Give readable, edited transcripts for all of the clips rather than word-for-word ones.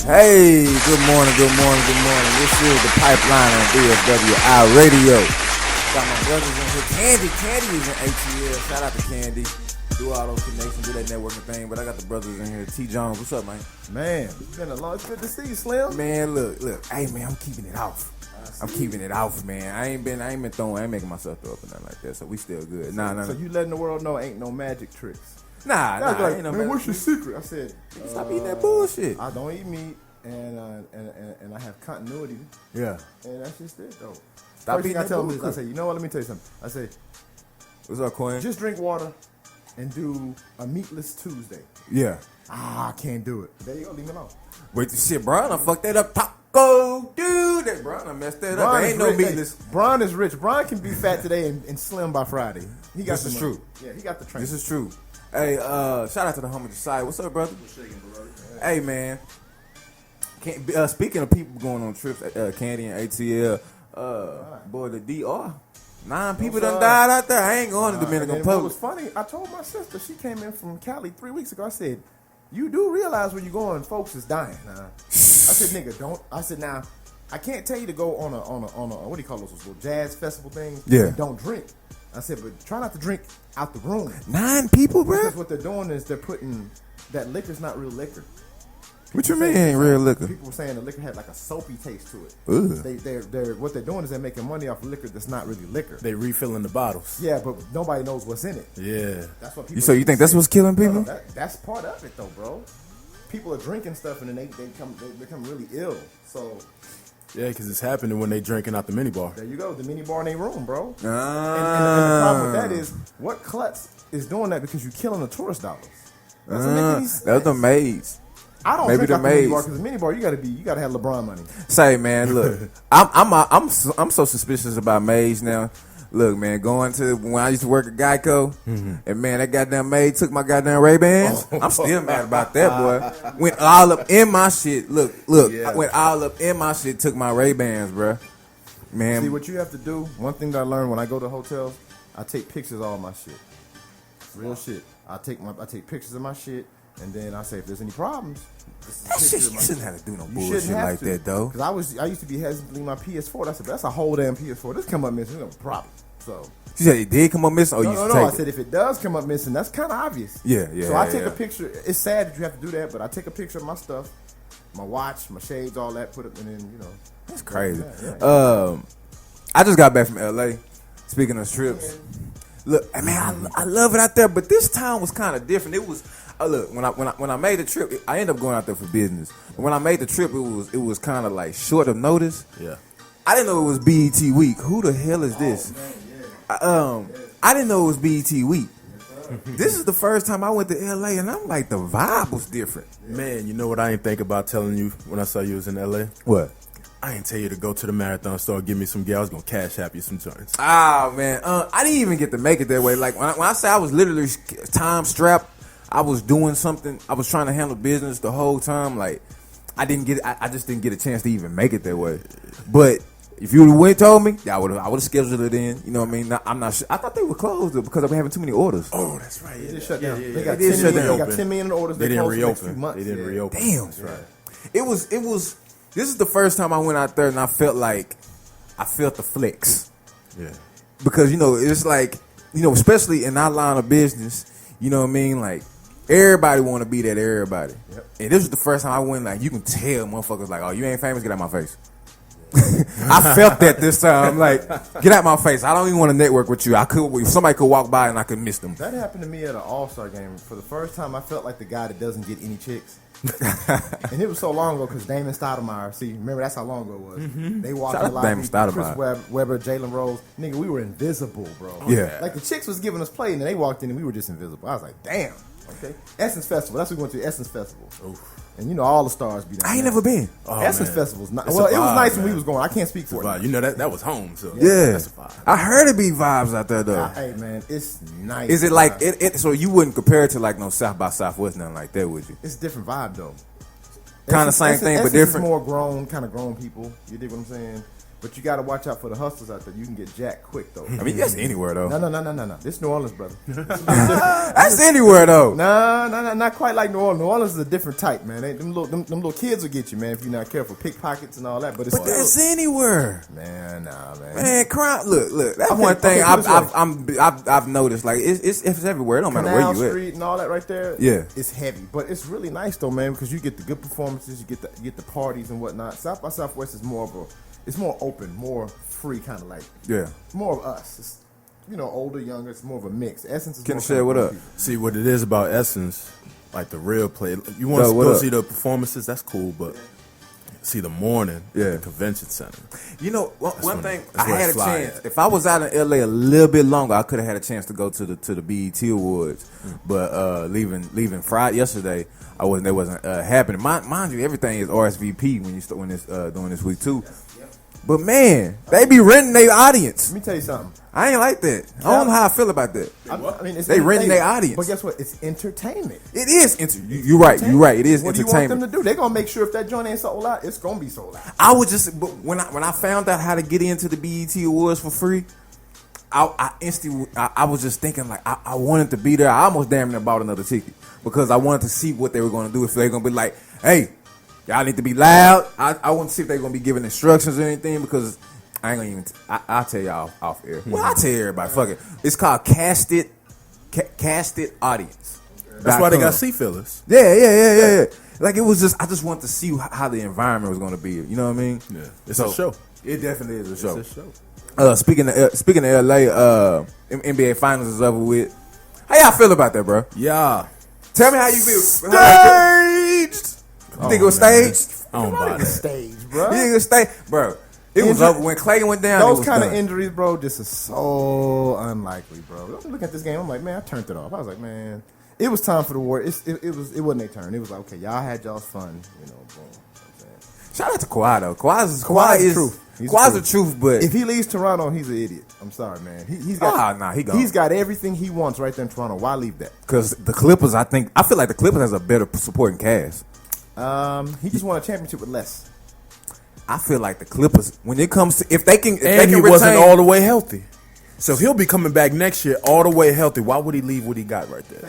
Hey, good morning. This is the Pipeline on DFWiRadio. Got my brothers in here. Candy is in ATL. Shout out to Candy. Do all those connections, do that networking thing. But I got the brothers in here. T. Jones, what's up, man? Man, it's been a long. It's good to see you, Slim. Man, look. Hey, man, I'm keeping it off. Man. I ain't making myself throw up and nothing like that. So we still good. Nah. So you letting the world know ain't no magic tricks. Nah. Ain't no man, what's your secret? I said, stop eating that bullshit. I don't eat meat, and I have continuity. Yeah. And that's just it, though. Stop First eating thing I that tell them bullshit. is, I say, you know what? Let me tell you something. I say, What's up, Quinn? just drink water and do a meatless Tuesday. Yeah. I can't do it. There you go. Leave me alone. Wait, shit, bro, I fucked that up. Taco, dude. That bro, I messed that up. There ain't no meatless. Bron is rich. Bron can be fat today and slim by Friday. He got This is true. Yeah, he got the train. This is true. Hey, shout out to the homie Josiah. What's up, brother? Hey, man. Speaking of people going on trips, Candy and ATL, boy, the DR. 9 people done died out there. I ain't going to Dominican What Republic. was funny, I told my sister, she came in from Cali 3 weeks ago. I said, you do realize when you going, folks is dying. I said, nigga, don't. I said, now, I can't tell you to go on a what do you call those little jazz festival things? Yeah. And don't drink. I said, but try not to drink out the room. 9 people, bro? Because what they're doing is they're putting, that liquor's not real liquor. What you mean ain't real liquor? People were saying the liquor had like a soapy taste to it. Ugh. They're what they're doing is they're making money off liquor that's not really liquor. They refilling the bottles. Yeah, but nobody knows what's in it. Yeah. That's what people. So you think that's what's killing people? No, that's part of it though, bro. People are drinking stuff and then they become really ill. So Yeah, because it's happening when they drinking out the minibar. there you go, the mini bar in their room, bro. And the Ah. problem with that is what klutz is doing that because you're killing the tourist dollars. Doesn't make any sense. That's the maids. I don't maybe drink the out the mini maids. bar because the mini bar you gotta have LeBron money. Say, man, look, I'm so suspicious about maids now. Look, man, going to when I used to work at Geico, and man, that goddamn maid took my goddamn Ray-Bans. I'm still mad about that, boy. Went all up in my shit. Look, Yeah. I went all up in my shit. Took my Ray-Bans, bro. Man, See what you have to do. One thing that I learned when I go to hotels, I take pictures of all my shit. Real shit. I take pictures of my shit, and then I say if there's any problems, this is a that picture shit, of you my shouldn't have to do no You bullshit shouldn't have like to. that, though. Because I used to be hesitant to leave my PS4. I said, but that's a whole damn PS4. This come up missing, it's a problem. So You said it did come up missing, or you no. take I it? said if it does come up missing, that's kind of obvious. Yeah. So I take yeah. a picture. It's sad that you have to do that, but I take a picture of my stuff, my watch, my shades, all that. Put it, and then That's crazy. Yeah. I just got back from LA. Speaking of trips, look, man, I love it out there, but this time was kind of different. It was look when I made the trip, I ended up going out there for business. But when I made the trip, it was kind of like short of notice. Yeah. I didn't know it was BET week. Who the hell is this? I didn't know it was BET week. This is the first time I went to LA, and I'm like, the vibe was different. Man, you know what I ain't think about telling you when I saw you was in LA? What? I ain't tell you to go to the marathon store and give me some gal. I was gonna cash app you some joints. Ah, man, I didn't even get to make it that way. Like when I say I was literally time strapped, I was doing something. I was trying to handle business the whole time. Like I just didn't get a chance to even make it that way. But if you would have told me, I would have scheduled it in. You know what I mean? I'm not sure. I thought they were closed because I've been having too many orders. Oh, that's right. They just shut down. Yeah. They got They did 10 shut million. down. They got 10 million orders. They didn't closed for the next few reopen. months. They didn't Yeah. reopen. Damn. That's right. It was. This is the first time I went out there and I felt the flex. Yeah. Because, it's like, especially in our line of business, you know what I mean? Like, everybody want to be that everybody. Yep. And this was the first time I went, like, you can tell motherfuckers, like, oh, you ain't famous, get out my face. I felt that this time. I'm like, get out my face. I don't even want to network with you. Somebody could walk by and I could miss them. That happened to me at an All-Star game. For the first time, I felt like the guy that doesn't get any chicks. And it was so long ago because Damon Stoudemire, see, remember that's how long ago it was. They walked Shout in out to live. Damon Stoudemire. Chris Webber, Jalen Rose. Nigga, we were invisible, bro. Yeah. Like the chicks was giving us play and then they walked in and we were just invisible. I was like, damn. Okay. Essence Festival. That's what we went to, Essence Festival. Oof. And all the stars be down I ain't there. never been. Oh, Essence man. Festival's not. It's Well, a it was vibe, nice when man. we was going. I can't speak It's a for vibe. it. You know that was home. So Yeah. that's a vibe. I heard it be vibes out there, though. Hey, man, it's nice. Is it like, so you wouldn't compare it to like no South by Southwest, nothing like that, would you? It's a different vibe, though. Kinda same thing, but Essence different? Is more grown, kind of grown people. You dig what I'm saying? But you got to watch out for the hustlers out there. You can get jacked quick, though. I mean, that's anywhere, though. No. This New Orleans, brother. That's anywhere, though. No, not quite like New Orleans. New Orleans is a different type, man. Them little kids will get you, man, if you're not careful. Pickpockets and all that. But that's anywhere. Man, nah, man. Man, crime. Look. That's one thing I've noticed. Like, it's everywhere. It don't matter where you at. Street and all that right there. Yeah. It's heavy. But it's really nice, though, man, because you get the good performances. You get the parties and whatnot. South by Southwest is more open, more free, kind of like more of us. It's, older, younger. It's more of a mix. Essence is Can more share what up? See what it is about Essence, like the real play. You want to go see the performances? That's cool, but see the morning at the convention center. One thing I had a chance. If I was out in LA a little bit longer, I could have had a chance to go to the BET Awards. But leaving Friday yesterday, It wasn't happening. Mind you, everything is RSVP when it's during this week too. But man, they be renting their audience. Let me tell you something. I ain't like that. I don't know how I feel about that. I mean, they renting their audience. But guess what? It's entertainment. It is. You're right. It is what entertainment. What do you want them to do? They're gonna make sure if that joint ain't sold out, it's gonna be sold out. But when I found out how to get into the BET Awards for free, I instantly was just thinking like I wanted to be there. I almost damn near bought another ticket because I wanted to see what they were going to do. If they're going to be like, hey, y'all need to be loud. I want to see if they're going to be giving instructions or anything because I ain't going to even. I'll tell y'all off air. Well, I'll tell everybody. Fuck it. It's called Casted Audience. That's why they got seat fillers. Yeah. Like it was just I just wanted to see how the environment was going to be. You know what I mean? Yeah. It's a show. It definitely is a show. It's a show. Speaking of LA, NBA Finals is over with. How y'all feel about that, bro? Yeah. Tell me how you feel. Staged. You think it was staged? I don't buy that. Staged, bro. You think it was staged, bro? It was over when Clay went down. Those kind of injuries, bro, just is so unlikely, bro. I'm looking at this game. I'm like, man, I turned it off. I was like, man, it was time for the Warriors. It wasn't their turn. It was like, okay, y'all had y'all's fun, boom. Shout out to Kawhi though. Kawhi is the truth. Kawhi's the truth, but if he leaves Toronto, he's an idiot. I'm sorry, man. He's got everything he wants right there in Toronto. Why leave that? Because the Clippers, I feel like the Clippers has a better supporting cast. He just won a championship with less. I feel like the Clippers, when it comes to if they can wasn't all the way healthy. So if he'll be coming back next year all the way healthy, why would he leave what he got right there?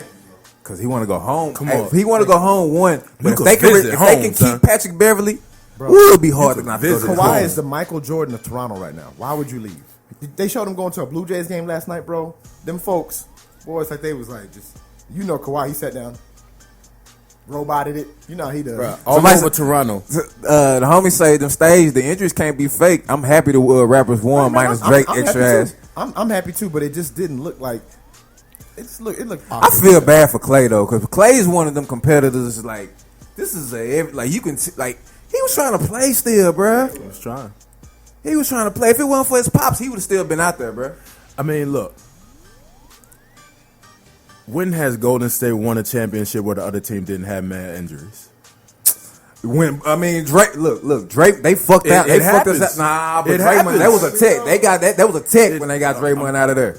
Because he want to go home. Come on, he want to go home. One, but if they can keep Patrick Beverly. Bro, it'll be hard to not visit. Kawhi is the Michael Jordan of Toronto right now. Why would you leave? They showed him going to a Blue Jays game last night, bro. Them folks, boys, like they was like just, Kawhi, he sat down, roboted it. You know how he does. Bro, all over Toronto. The homie say them stage, the injuries can't be fake. I'm happy the rappers won minus Drake extra ass. I'm happy too, but it just didn't look like. It looked. I feel bad for Clay though, because Clay is one of them competitors. Like this is you can he was trying to play still, bruh. He was trying. He was trying to play. If it wasn't for his pops, he would have still been out there, bruh. I mean, look. When has Golden State won a championship where the other team didn't have mad injuries? Drake. Look, Drake. They fucked out. They fucked us out. Nah, but Draymond, that was a tech. They got that. That was a tech when they got Draymond out of there.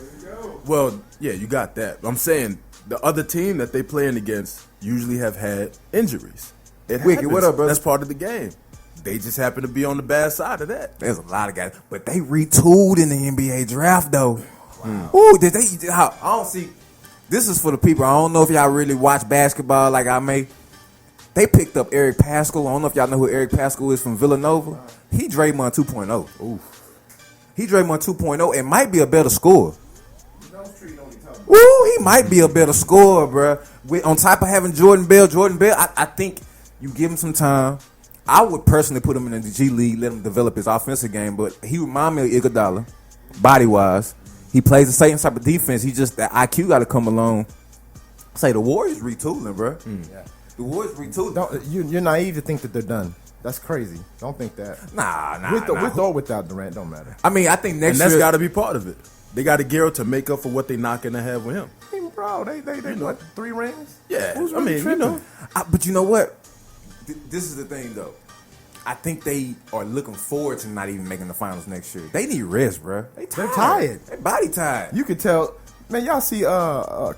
Well, yeah, you got that. I'm saying the other team that they playing against usually have had injuries. Wicked, what up, bro? That's part of the game. They just happen to be on the bad side of that. There's a lot of guys, but they retooled in the NBA draft though. Wow. Ooh, did they? I don't see. This is for the people. I don't know if y'all really watch basketball like I may. They picked up Eric Pascal. I don't know if y'all know who Eric Pascal is from Villanova. He Draymond 2.0. Ooh. He Draymond 2.0 and might be a better scorer. Ooh, he might be a better scorer, bro. On top of having Jordan Bell, I think you give him some time. I would personally put him in the G League, let him develop his offensive game, but he remind me of Iguodala, body-wise. He plays the same type of defense. He just, that IQ got to come along. Say, the Warriors retooling, bro. Yeah. The Warriors retooling. You're naive to think that they're done. That's crazy. Don't think that. Nah. With or without Durant, don't matter. I mean, I think next year. And that's got to be part of it. They got to gear up to make up for what they're not going to have with him. I mean, bro, they what, 3 rings? Yeah. Who's really tripping? But you know what? This is the thing, though. I think they are looking forward to not even making the finals next year. They need rest, bro. They're tired. Their body tired. You could tell. Man, y'all see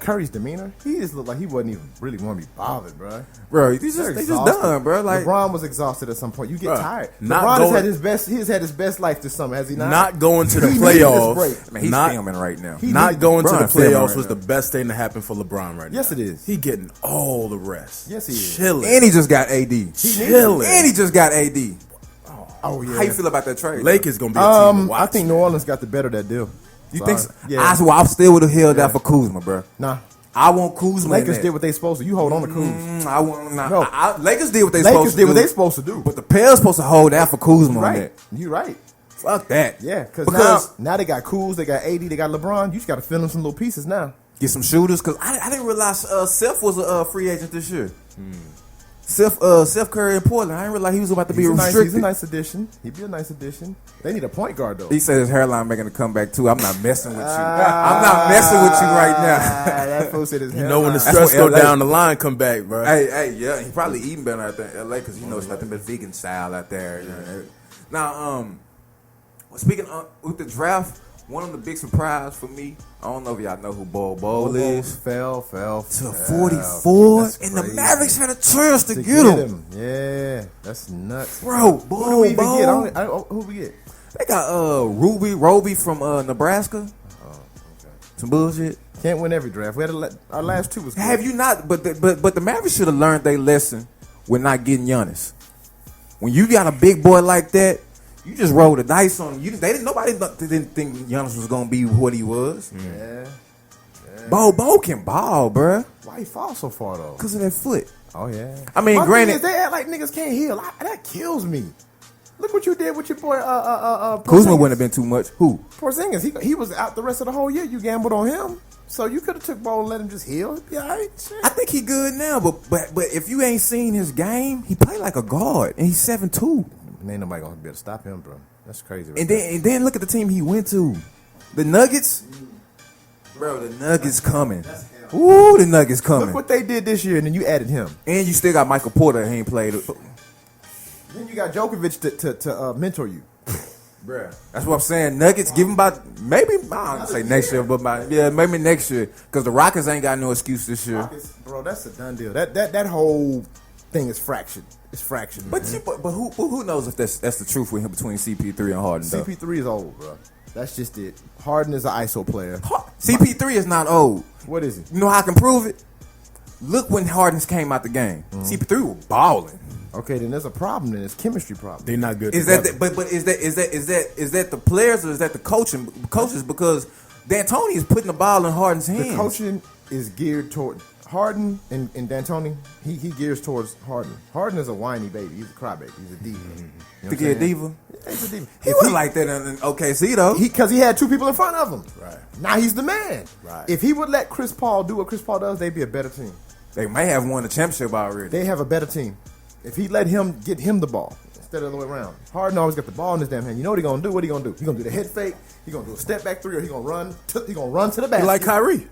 Curry's demeanor? He just looked like he wasn't even really want to be bothered, bro. Bro, they just done, bro. Like LeBron was exhausted at some point. You get tired. Not LeBron going, has had his best. He has had his best life this summer, has he not? Not going to the playoffs. Man, he's filming right now. Not going to the playoffs right was now. the best thing to happen for LeBron right now. Yes, it is. He getting all the rest. Yes, he is. Chilling. And he just got AD. Chilling. And he just got AD. Oh yeah. How you feel about that trade? Lakers gonna be a team to watch. I think New Orleans got the better of that deal. You think so? Yeah. I still would have held out for Kuzma, bro. Nah. I want Kuzma. Lakers did what they supposed to. You hold on to Kuz. I want No. Lakers did what they supposed to do. Lakers did what they supposed to do. But the Pels supposed to hold out for Kuzma on Right. that. You right. Fuck that. Yeah, because now they got Kuz, they got AD, they got LeBron. You just got to fill in some little pieces now. Get some shooters, because I didn't realize Seth was a free agent this year. Seth Curry in Portland. I didn't realize he was about to be restricted. He's a nice addition. He'd be a nice addition. They need a point guard, though. He said his hairline making a comeback, too. I'm not messing with you. I'm not messing with you right now. That fool said his hairline. You know when the stress go down the line, come back, bro. Hey, yeah. He probably eating better out there in L.A. because, it's nothing but vegan style out there. Now, speaking with the draft, one of the big surprise for me, I don't know if y'all know who Ball is. Fell to 44, and the Mavericks had a chance to get him. Yeah, that's nuts. Bro, Who do we even get? Who we get? They got Roby from Nebraska. Oh, okay. Some bullshit. Can't win every draft. We had our last two was good. Have you not? But the Mavericks should have learned their lesson with not getting Giannis. When you got a big boy like that, you just roll the dice on him. Nobody didn't think Giannis was gonna be what he was. Yeah. Bo can ball, bruh. Why he fall so far though? Because of that foot. Oh yeah. I mean, My granted, thing is, they act like niggas can't heal. That kills me. Look what you did with your boy. Kuzma wouldn't have been too much. Who? Porzingis. He was out the rest of the whole year. You gambled on him, so you could have took Ball and let him just heal. It'd be all right. Shit. I think he good now, but if you ain't seen his game, he play like a guard, and he's 7'2". Ain't nobody gonna be able to stop him, bro. That's crazy. Right And then look at the team he went to, the Nuggets. Bro, the Nuggets coming. Ooh, the Nuggets coming. Look what they did this year, and then you added him. And you still got Michael Porter. He ain't played. Then you got Djokovic to mentor you. Bruh. That's what I'm saying. Nuggets, give him about maybe I don't say next year, but maybe next year, because the Rockets ain't got no excuse this year. Bro, that's a done deal. That whole thing is fractured. It's fractured. But who knows if that's the truth with him between CP3 and Harden? Though? CP3 is old, bro. That's just it. Harden is an ISO player. CP3 is not old. What is he? You know how I can prove it? Look when Harden came out the game. CP3 was balling. Okay, then there's a problem. Then it's chemistry problem. They're not good. Is that is that the players or is that the coaches? Because D'Antoni is putting the ball in Harden's hands. The coaching is geared toward Harden and D'Antoni. He gears towards Harden. Harden is a whiny baby. He's a crybaby. He's a diva. Think he a diva? Yeah, he's a diva. He wasn't like that in OKC though. Because he had two people in front of him. Right. Now he's the man. Right. If he would let Chris Paul do what Chris Paul does, they'd be a better team. They may have won the championship already. They have a better team. If he let him get him the ball instead of the other way around. Harden always got the ball in his damn hand. You know what he gonna do? What he gonna do? He gonna do the head fake. He gonna do a step back three, or he gonna run to the basket. He like Kyrie.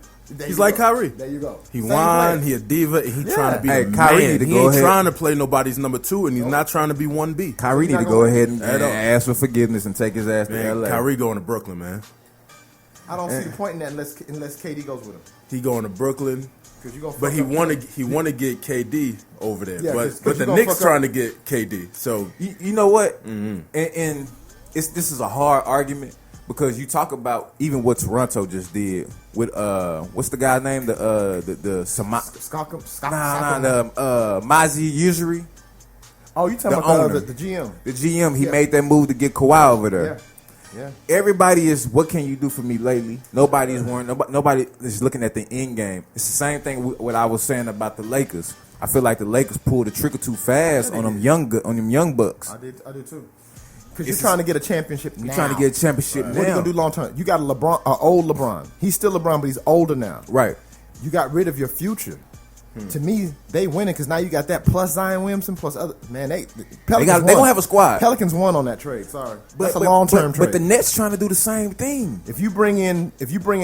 He's like Kyrie. There you go. He whine. He a diva. And he trying to be a Kyrie man. need to He go ain't ahead. trying to play nobody's number two, and he's not trying to be 1B. Kyrie need to go ahead and ask for forgiveness and take his ass to LA. Kyrie going to Brooklyn, man. I don't see the point in that unless KD goes with him. He going to Brooklyn. But he want to get KD over there. Yeah, but the Knicks trying to get KD. So you know what? And this is a hard argument because you talk about even what Toronto just did with what's the guy's name? The Mazi Ujiri. Oh, you talking about the GM? The GM. He made that move to get Kawhi over there. Yeah. Everybody is, what can you do for me lately? Nobody is worrying. Nobody is looking at the end game. It's the same thing with what I was saying about the Lakers. I feel like the Lakers pulled the trigger too fast on them young bucks. I did too. Because you're trying to get a championship now. You're trying to get a championship now. What are you going to do long term? You got a old LeBron. He's still LeBron, but he's older now. Right. You got rid of your future. To me, they winning because now you got that plus Zion Williamson plus other man. They gonna have a squad. Pelicans won on that trade. Sorry, that's a long-term trade. But the Nets trying to do the same thing. If you bring in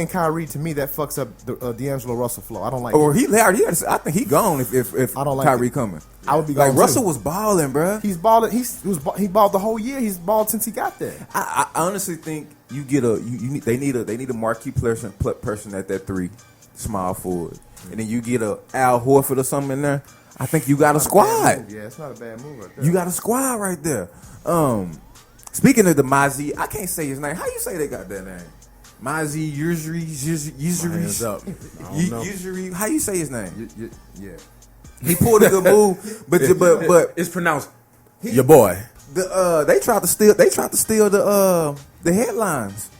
Kyrie, to me that fucks up the D'Angelo Russell flow. I don't like. Or I think he gone if I don't like Kyrie it. coming. I would be gone like Russell too. was balling, bro. He's balling. He balled the whole year. He's balled since he got there. I honestly think you get they need a marquee person at that 3 small forward. And then you get a Al Horford or something in there. I think you got a squad. Yeah, it's not a bad move right there. You got a squad right there. Speaking of the Mazi, I can't say his name. How you say they got that name? Mazi Ujiri. How you say his name? Yeah. He pulled a good move, but it's pronounced your boy. They tried to steal the headlines.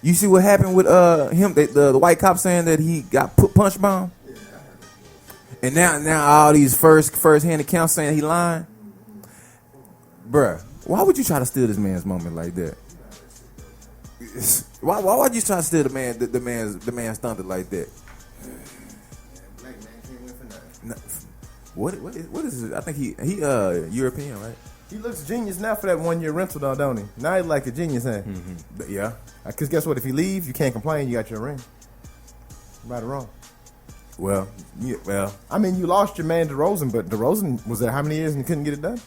You see what happened with him? The white cop saying that he got punch bomb. And now all these first hand accounts saying he lying. Bruh, why would you try to steal this man's moment like that? Why would you try to steal the man's thunder like that? Black man can't win for nothing. What is it? I think he European, right? He looks genius now for that 1-year rental, though, don't he? Now he's like a genius, huh? Mm-hmm. Yeah. Because guess what? If he leaves, you can't complain. You got your ring. Right or wrong? Well, yeah, well. I mean, you lost your man DeRozan, but DeRozan was there how many years and couldn't get it done?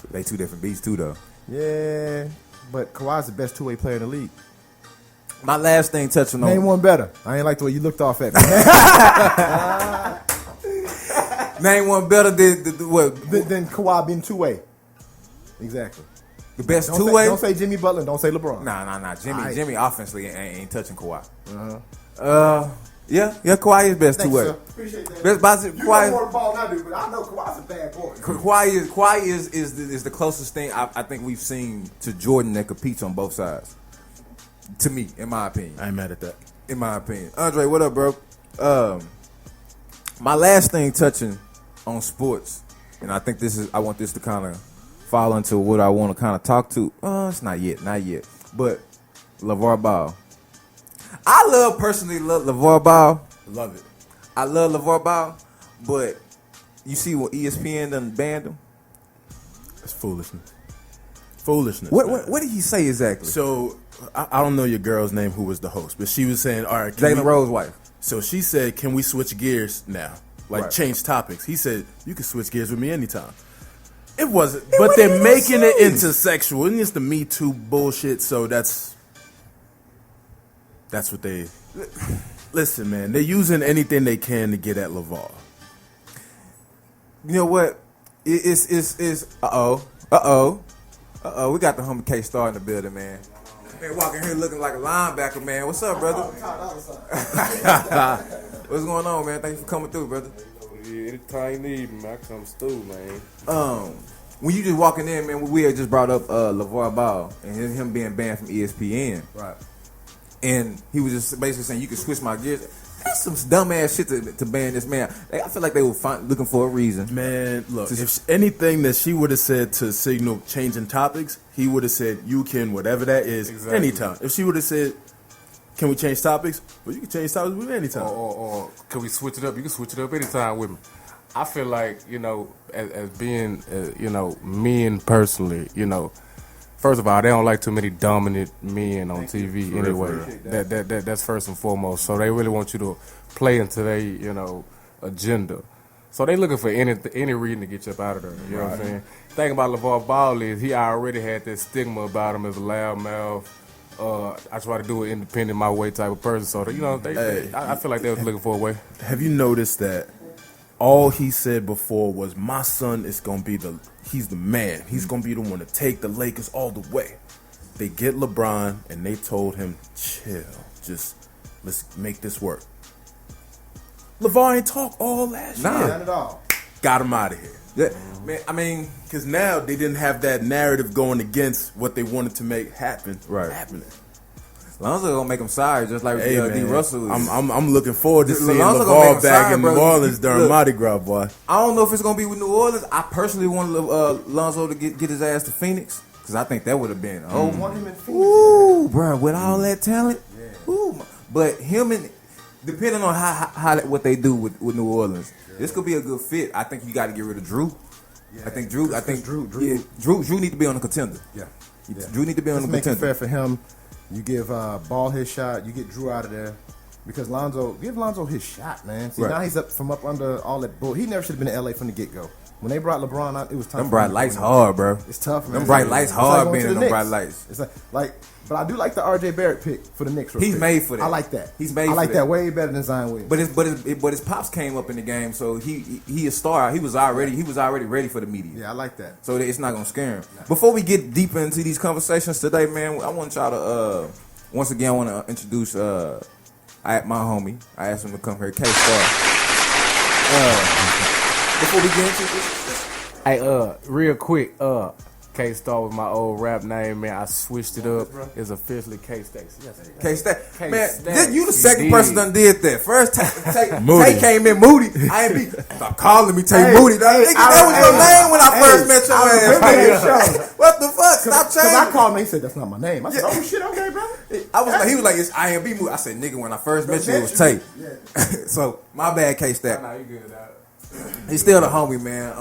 They two different beasts too, though. Yeah, but Kawhi's the best two-way player in the league. My last thing touching on. Name one better. I ain't like the way you looked off at me. Name one better than Kawhi being two-way. Exactly. The best Don't two-way? Don't say Jimmy Butler. Don't say LeBron. Nah. Right. Jimmy offensively ain't touching Kawhi. Uh-huh. Yeah, Kawhi is best Thanks, two-way. sir. Appreciate that. Best boxing. You got more ball than I do, but I know Kawhi's a bad boy. Kawhi is the closest thing I think we've seen to Jordan that competes on both sides. To me, in my opinion. I ain't mad at that. In my opinion. Andre, what up, bro? My last thing touching on sports, and I think I want this to kind of fall into what I want to kind of talk to. It's not yet. But Lavar Ball. I personally love Lavar Ball. Love it. I love Lavar Ball, but you see what ESPN done banned him? It's foolishness. What did he say exactly? So, I don't know your girl's name who was the host, but she was saying, all right. Jalen Rose's wife. So she said, can we switch gears now? Like, change topics. He said, you can switch gears with me anytime. It wasn't. But they're making it into sexual. And it's the Me Too bullshit, so that's what they... Listen, man, they're using anything they can to get at Lavar. You know what? It's we got the homie K.Stacks in the building, man. Man, walking here looking like a linebacker, man. What's up, brother? What's going on, man? Thanks for coming through, brother. Yeah, anytime you need me, I come through, man. When you just walking in, man, we had just brought up Lavar Ball and him being banned from ESPN. Right. And he was just basically saying, you can switch my gears. That's some dumbass shit to ban this man. I feel like they were looking for a reason. Man, look, if anything that she would have said to signal changing topics, he would have said, you can, whatever that is, anytime. If she would have said, can we change topics? Well, you can change topics with me anytime. Or can we switch it up? You can switch it up anytime with me. I feel like, as being, men personally, first of all, they don't like too many dominant men on TV anyway. That's first and foremost. So they really want you to play into their, agenda. So they looking for any reason to get you up out of there. You know what I'm saying? The thing about Lavar Ball is he already had that stigma about him as a loudmouth. I try to do it independent my way type of person. So I feel like they was looking for a way. Have you noticed that all he said before was, my son is going to be he's the man. He's going to be the one to take the Lakers all the way. They get LeBron, and they told him, chill. Just, let's make this work. LeVar ain't talk all last year. Not at all. Got him out of here. Yeah, man, I mean, because now they didn't have that narrative going against what they wanted to make happen. happening. Lonzo gonna make him sorry, just like D. Russell. I'm looking forward to seeing Lonzo LeVar back in New Orleans during Mardi Gras, boy. I don't know if it's gonna be with New Orleans. I personally want Lonzo to get his ass to Phoenix because I think that would have been want him in Phoenix. Ooh, bro, with all that talent. Yeah. Ooh, but him and depending on how what they do with New Orleans, this could be a good fit. I think you got to get rid of Drew. Yeah. I think Drew need to be on the contender. Yeah. Drew need to be on the Make it contender. fair for him. You give Ball his shot. You get Drew out of there. Because give Lonzo his shot, man. See, now he's up under all that bull. He never should have been in LA from the get-go. When they brought LeBron out, it was tough. Them bright lights hard, bro. It's tough, man. Them bright lights hard being in them bright lights. It's like, but I do like the RJ Barrett pick for the Knicks. He's made for that. I like that. I like that way better than Zion Williams. But his pops came up in the game, so he a star. He was already ready for the media. Yeah, I like that. So it's not gonna scare him. Before we get deeper into these conversations today, man, I want y'all to once again I want to introduce my homie. I asked him to come here, K.Stacks. Before we get into this. Hey, real quick, K-Stacks was my old rap name, man. I switched it up. It's officially K.Stacks. Yes, K.Stacks. Man, K.Stacks. you the second person done did that. First Moody. Tay came in Moody. I ain't be stop calling me Tay Moody. Dog. Nigga, that was your name when I first met your ass. What the fuck? Stop changing. Because I called him, he said, that's not my name. I said, oh shit, okay, brother. He was like, it's IMB Moody. I said, nigga, when I first met you, it was Tay. So, my bad, K.Stacks. Nah, you good, dog. He's still the homie, man.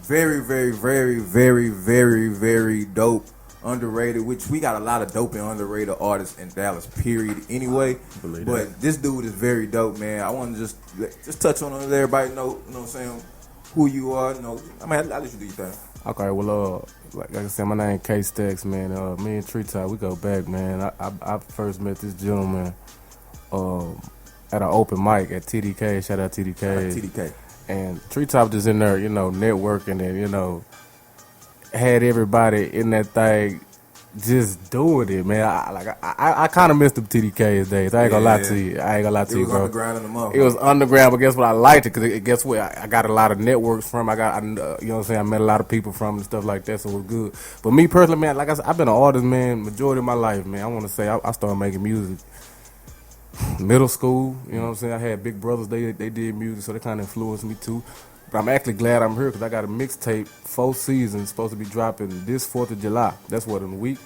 Very, very, very, very, very, very dope. Underrated, which we got a lot of dope and underrated artists in Dallas, period, anyway. But this dude is very dope, man. I want to just touch on it, let everybody know, you know what I'm saying, who you are. You know, I mean, I'll let you do your thing. Okay, well, like I said, my name K.Stacks, man. Me and Treetop, we go back, man. I first met this gentleman at an open mic at TDK. Shout out TDK. TDK. And Treetop just in there, you know, networking and, you know, had everybody in that thing just doing it, man. I kind of missed the TDK's days. I ain't gonna lie to you. It was underground in the motherfucker. It was underground, but guess what? I liked it because guess what? I got a lot of networks from. You know what I'm saying? I met a lot of people from and stuff like that, so it was good. But me personally, man, like I said, I've been an artist, man, majority of my life, man. I want to say I started making music middle school. You know what I'm saying? I had big brothers. They did music, so they kind of influenced me too. But I'm actually glad I'm here because I got a mixtape, 4 seasons, supposed to be dropping this 4th of July. That's what, in a week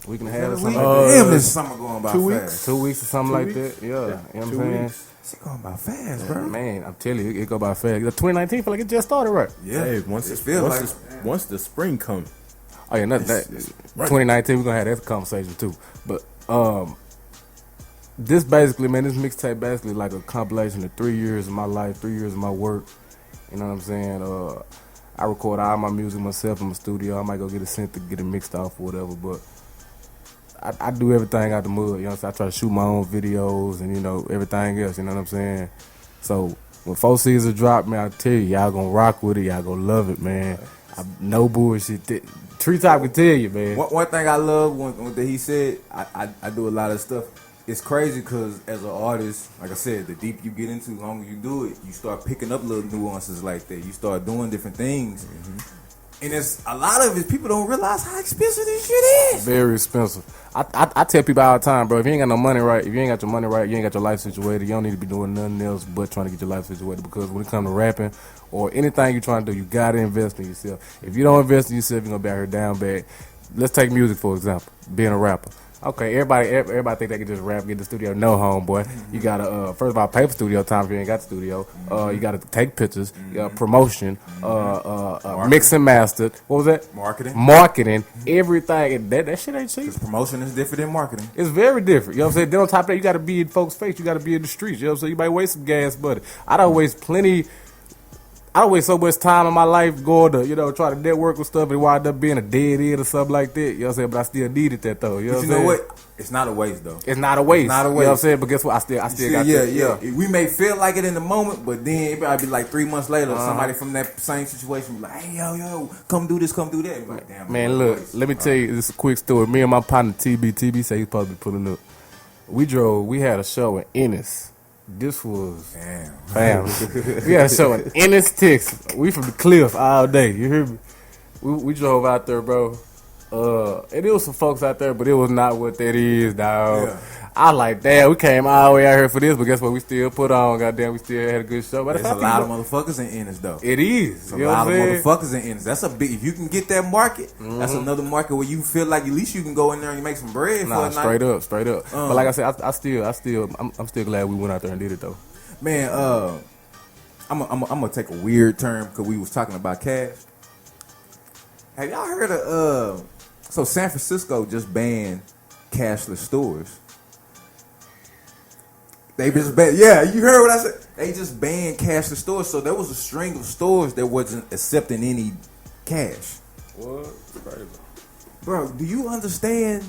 and a half or something like that. Damn, this summer going by 2 fast. weeks. 2 weeks or something like that. Yeah. You know what I'm saying? Shit going by fast, bro. Man, I'm telling you, it go by fast. 2019 feel like it just started, right? Yeah. Hey, once the spring comes. Oh yeah, that 2019 we're gonna have that conversation too. But this basically, man, this mixtape basically like a compilation of 3 years of my life, 3 years of my work. You know what I'm saying? I record all my music myself in my studio. I might go get a synth to get it mixed off or whatever, but I do everything out the mud. You know what I'm saying? I try to shoot my own videos and, you know, everything else. You know what I'm saying? So when 4 seasons drop, man, I tell you, y'all gonna rock with it. Y'all gonna love it, man. No bullshit. Treetop can tell you, man. One thing I love when that he said, I do a lot of stuff. It's crazy because as an artist, like I said, the deeper you get into, the longer you do it, you start picking up little nuances like that. You start doing different things. Mm-hmm. And it's a lot of it, people don't realize how expensive this shit is. Very expensive. I tell people all the time, bro, if you ain't got no money right, if you ain't got your money right, you ain't got your life situated, you don't need to be doing nothing else but trying to get your life situated, because when it comes to rapping or anything you're trying to do, you got to invest in yourself. If you don't invest in yourself, you're going to be out here down bad. Let's take music, for example, being a rapper. Okay, everybody think they can just rap, get in the studio. No, homeboy. You gotta first of all pay for studio time if you ain't got the studio. You gotta take pictures, promotion, mix and master. What was that? Marketing, everything. And that shit ain't cheap. Because promotion is different than marketing. It's very different. You know what I'm saying? Then on top of that, you gotta be in folks' face. You gotta be in the streets. You know what I'm saying? You might waste some gas, buddy. I don't waste so much time in my life going to, you know, try to network with stuff and wind up being a dead end or something like that. You know what I'm saying? But I still needed that though. You know what? It's not a waste though. It's not a waste. You know what I'm saying? But guess what? I still got that. Yeah. We may feel like it in the moment, but then it might be like 3 months later, somebody from that same situation be like, hey, yo, come do this, come do that. Like, damn, man, look, let me tell you this is a quick story. Me and my partner TB say he's supposed to be pulling up. We had a show in Ennis. This was fam. We had a show in Ennis, Texas. We from the cliff all day. You hear me? We drove out there, bro. And there was some folks out there, but it was not what that is, dog. Yeah. I like, damn, we came all the way out here for this, but guess what? We still put on, goddamn, we still had a good show. But There's a lot of motherfuckers in Ennis, though. It is. A lot of motherfuckers in Ennis. That's a big. If you can get that market, that's another market where you feel like at least you can go in there and make some bread for a night. Straight up. But like I said, I'm still glad we went out there and did it though. Man, I'm gonna take a weird term because we was talking about cash. Have y'all heard of so San Francisco just banned cashless stores. They just banned, yeah, you heard what I said? They just banned cashless stores, so there was a string of stores that wasn't accepting any cash. What? Crazy. Bro, do you understand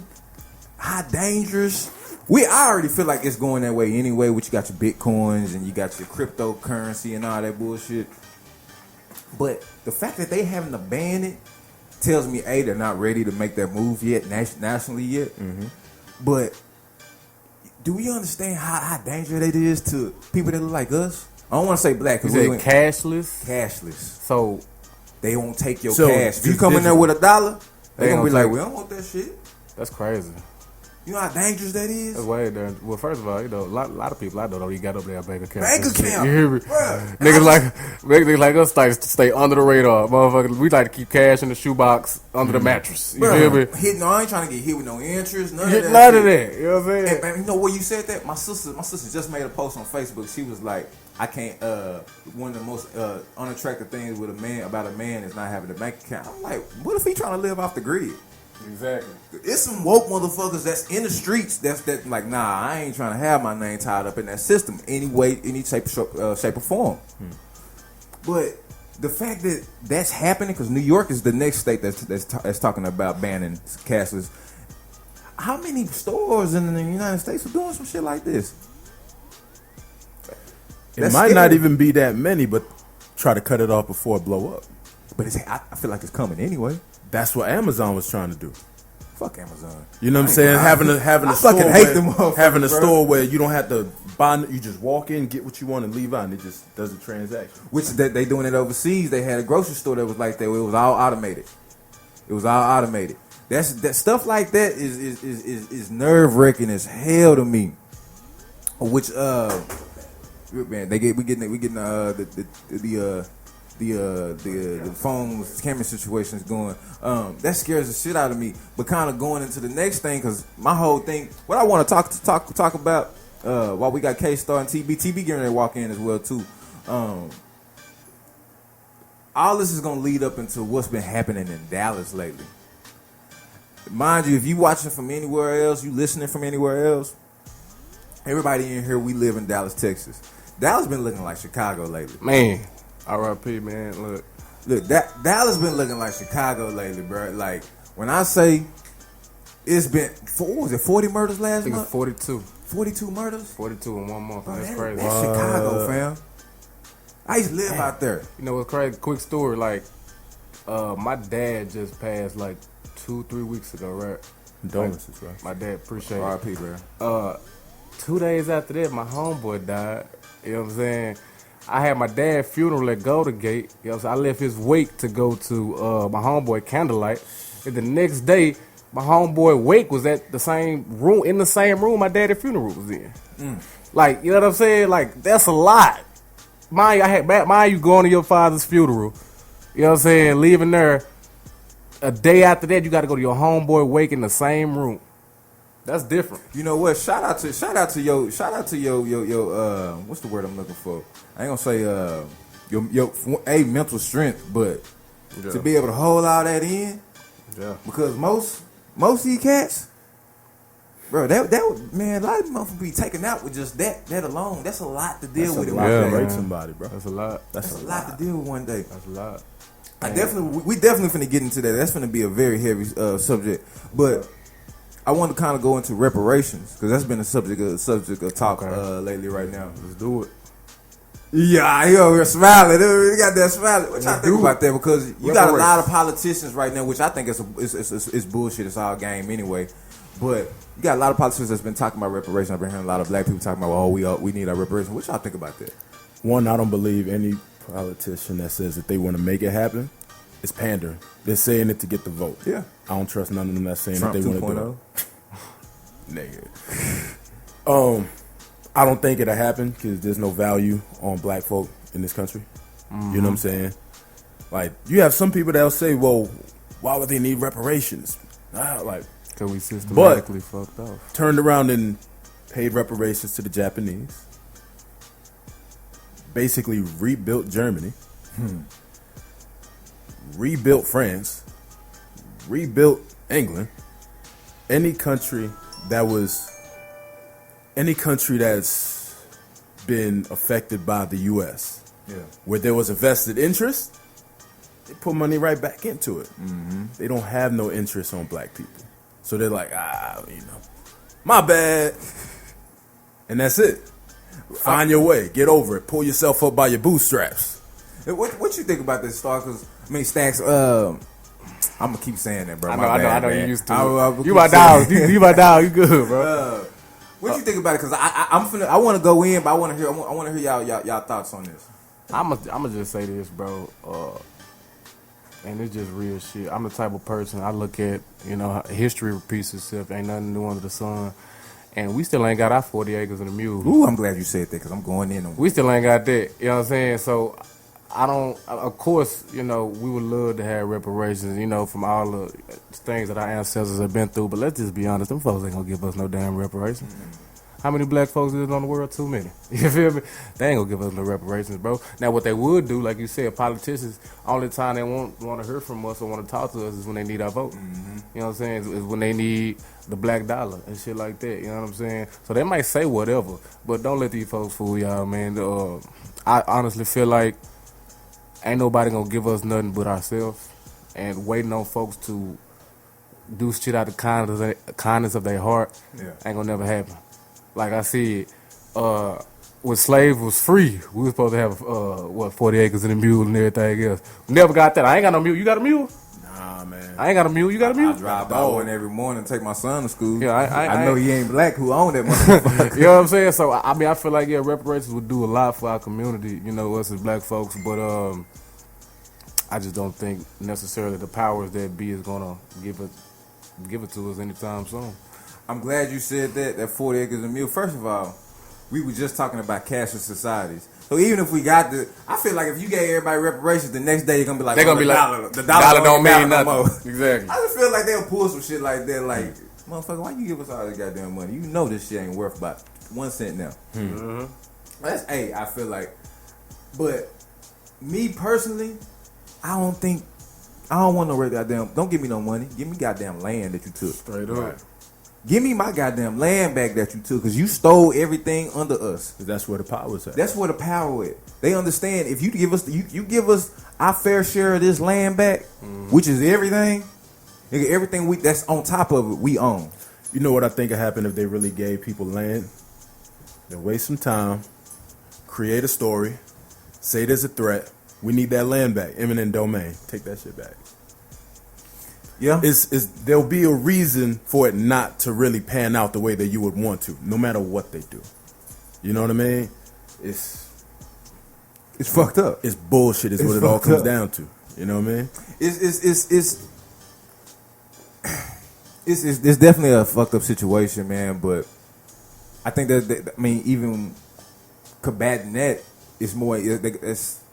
how dangerous? I already feel like it's going that way anyway, which you got your Bitcoins and you got your cryptocurrency and all that bullshit. But the fact that they having to ban it tells me, A, they're not ready to make that move yet, nationally yet. Mm-hmm. But do we understand how dangerous it is to people that look like us? I don't want to say black. You said cashless? Cashless. So they won't take your cash. If you come in there with $1, they're going to be like, we don't want that shit. That's crazy. You know how dangerous that is? That's way there. Well, first of all, you know, a lot of people I know don't even got up there bank account. Bank account. You hear me? Bruh. Niggas like us like to stay under the radar, motherfucker. We like to keep cash in the shoebox under the mattress. You hear me? I ain't trying to get hit with no interest. None of that. You know what I'm saying? And you know where you said that? My sister just made a post on Facebook. She was like, I can't. One of the most unattractive things with about a man is not having a bank account. I'm like, what if he trying to live off the grid? Exactly. It's some woke motherfuckers that's in the streets that's like, nah, I ain't trying to have my name tied up in that system any way, any shape or form. But the fact that that's happening, because New York is the next state that's talking about banning cashless. How many stores in the United States are doing some shit like this? It might not even be that many, but try to cut it off before it blow up. But I feel like it's coming anyway. That's what Amazon was trying to do. Fuck Amazon. You know what I'm saying? Having a store where you don't have to buy, you just walk in, get what you want, and leave out, and it just does the transaction. Which they doing it overseas. They had a grocery store that was like that. Where it was all automated. That stuff like that is nerve wracking as hell to me. Which man, we getting the phones, camera situations going. That scares the shit out of me. But kind of going into the next thing, because my whole thing, what I want to talk about, while we got K.Stacks and TB getting ready to walk in as well too. All this is gonna lead up into what's been happening in Dallas lately. Mind you, if you watching from anywhere else, you listening from anywhere else, everybody in here, we live in Dallas, Texas. Dallas been looking like Chicago lately. Man. R.I.P. man, look, Dallas been looking like Chicago lately, bro. Like when I say it's been, what was it, 40 murders last month? I think it's 42. 42 murders? 42 in 1 month. Bro, that's crazy. That's Chicago, fam. I used to live out there. You know what's crazy? Quick story. Like, my dad just passed like 2-3 weeks ago, right? Condolences, right? My dad, appreciate it. R.I.P., bro. 2 days after that, my homeboy died. You know what I'm saying? I had my dad's funeral at Golden Gate. You know what I'm saying? I left his wake to go to my homeboy Candlelight. And the next day, my homeboy wake was at the same room, in the same room my dad's funeral was in. Like, you know what I'm saying? Like, that's a lot. Mind you going to your father's funeral. You know what I'm saying? Leaving there. A day after that, you got to go to your homeboy wake in the same room. That's different. You know what? Shout out to your what's the word I'm looking for? I ain't gonna say your mental strength, but to be able to hold all that in. Yeah. Because most of these cats, bro, that man, a lot of them motherfuckers be taken out with just that alone. That's a lot to deal with. Yeah, break somebody, bro. That's a lot. That's a lot to deal with one day. That's a lot. We definitely finna get into that. That's finna be a very heavy subject, but I want to kind of go into reparations because that's been a subject of talk lately right now. Let's do it. Yeah, we're smiling. We got that smiling. What y'all think about that? Because you got a lot of politicians right now, which I think is bullshit. It's all game anyway. But you got a lot of politicians that's been talking about reparations. I've been hearing a lot of black people talking about, we need our reparations. What y'all think about that? One, I don't believe any politician that says that they want to make it happen is pandering. They're saying it to get the vote. Yeah. I don't trust none of them that's saying Trump that they want to 2.0. do it. Nigga. I don't think it'll happen because there's no value on black folk in this country. Mm-hmm. You know what I'm saying? Like, you have some people that'll say, well, why would they need reparations? Like, because we systematically fucked off. Turned around and paid reparations to the Japanese. Basically rebuilt Germany. Rebuilt France. Rebuilt England. Any country that's been affected by the U.S. Where there was a vested interest, they put money right back into it. Mm-hmm. They don't have no interest on black people. So they're like, my bad. And that's it. Find your way. Get over it. Pull yourself up by your bootstraps. What you think about this, Star? Because, Stacks, I'm going to keep saying that, bro. I know you used to. You my dog. You my dog. You good, bro. What you think about it? Because I want to go in, but I want to hear y'all thoughts on this. I'm gonna just say this, bro. And it's just real shit. I'm the type of person, I look at, history repeats itself. Ain't nothing new under the sun. And we still ain't got our 40 acres and a mule. Ooh, I'm glad you said that because I'm going in on we still ain't got that. You know what I'm saying? So, of course, we would love to have reparations, from all the things that our ancestors have been through. But let's just be honest, them folks ain't gonna give us no damn reparations. Mm-hmm. How many black folks is on the world? Too many. You feel me? They ain't gonna give us no reparations, bro. Now, what they would do, like you said, politicians, only time they want to hear from us or want to talk to us is when they need our vote. Mm-hmm. You know what I'm saying? Is when they need the black dollar and shit like that. You know what I'm saying? So they might say whatever, but don't let these folks fool y'all, man. I honestly feel like ain't nobody gonna give us nothing but ourselves, and waiting on folks to do shit out of kindness of their heart ain't gonna never happen. Like I said, when slaves was free, we was supposed to have 40 acres and a mule and everything else. Never got that. I ain't got no mule. You got a mule? Nah, man. I ain't got a mule. You got a mule? I drive by one every morning and take my son to school. Yeah, I know he ain't black who own that motherfucker. You know what I'm saying? So I feel like reparations would do a lot for our community. Us as black folks, but I just don't think necessarily the powers that be is gonna give it to us anytime soon. I'm glad you said that 40 acres and a mule. First of all, we were just talking about cashless societies. So even if we got I feel like if you gave everybody reparations, the next day you're gonna be like, they're gonna be like, the dollar don't mean nothing. No exactly. I just feel like they'll pull some shit like that. Like, motherfucker, why you give us all this goddamn money? You know this shit ain't worth about 1 cent now. Mm-hmm. I feel like, but me personally, I don't want no goddamn. Don't give me no money. Give me goddamn land that you took. Straight up. Right. Give me my goddamn land back that you took, because you stole everything under us. That's where the power is at. That's where the power is. They understand if you give us you give us our fair share of this land back, which is everything. Nigga, everything that's on top of it, we own. You know what I think would happen if they really gave people land? They'll waste some time, create a story, say there's a threat. We need that land back. Eminent domain. Take that shit back. Yeah. There'll be a reason for it not to really pan out the way that you would want to, no matter what they do. You know what I mean? It's fucked up. It's bullshit is what it all comes down to. You know what I mean? It's definitely a fucked up situation, man, but I think that even combating that is more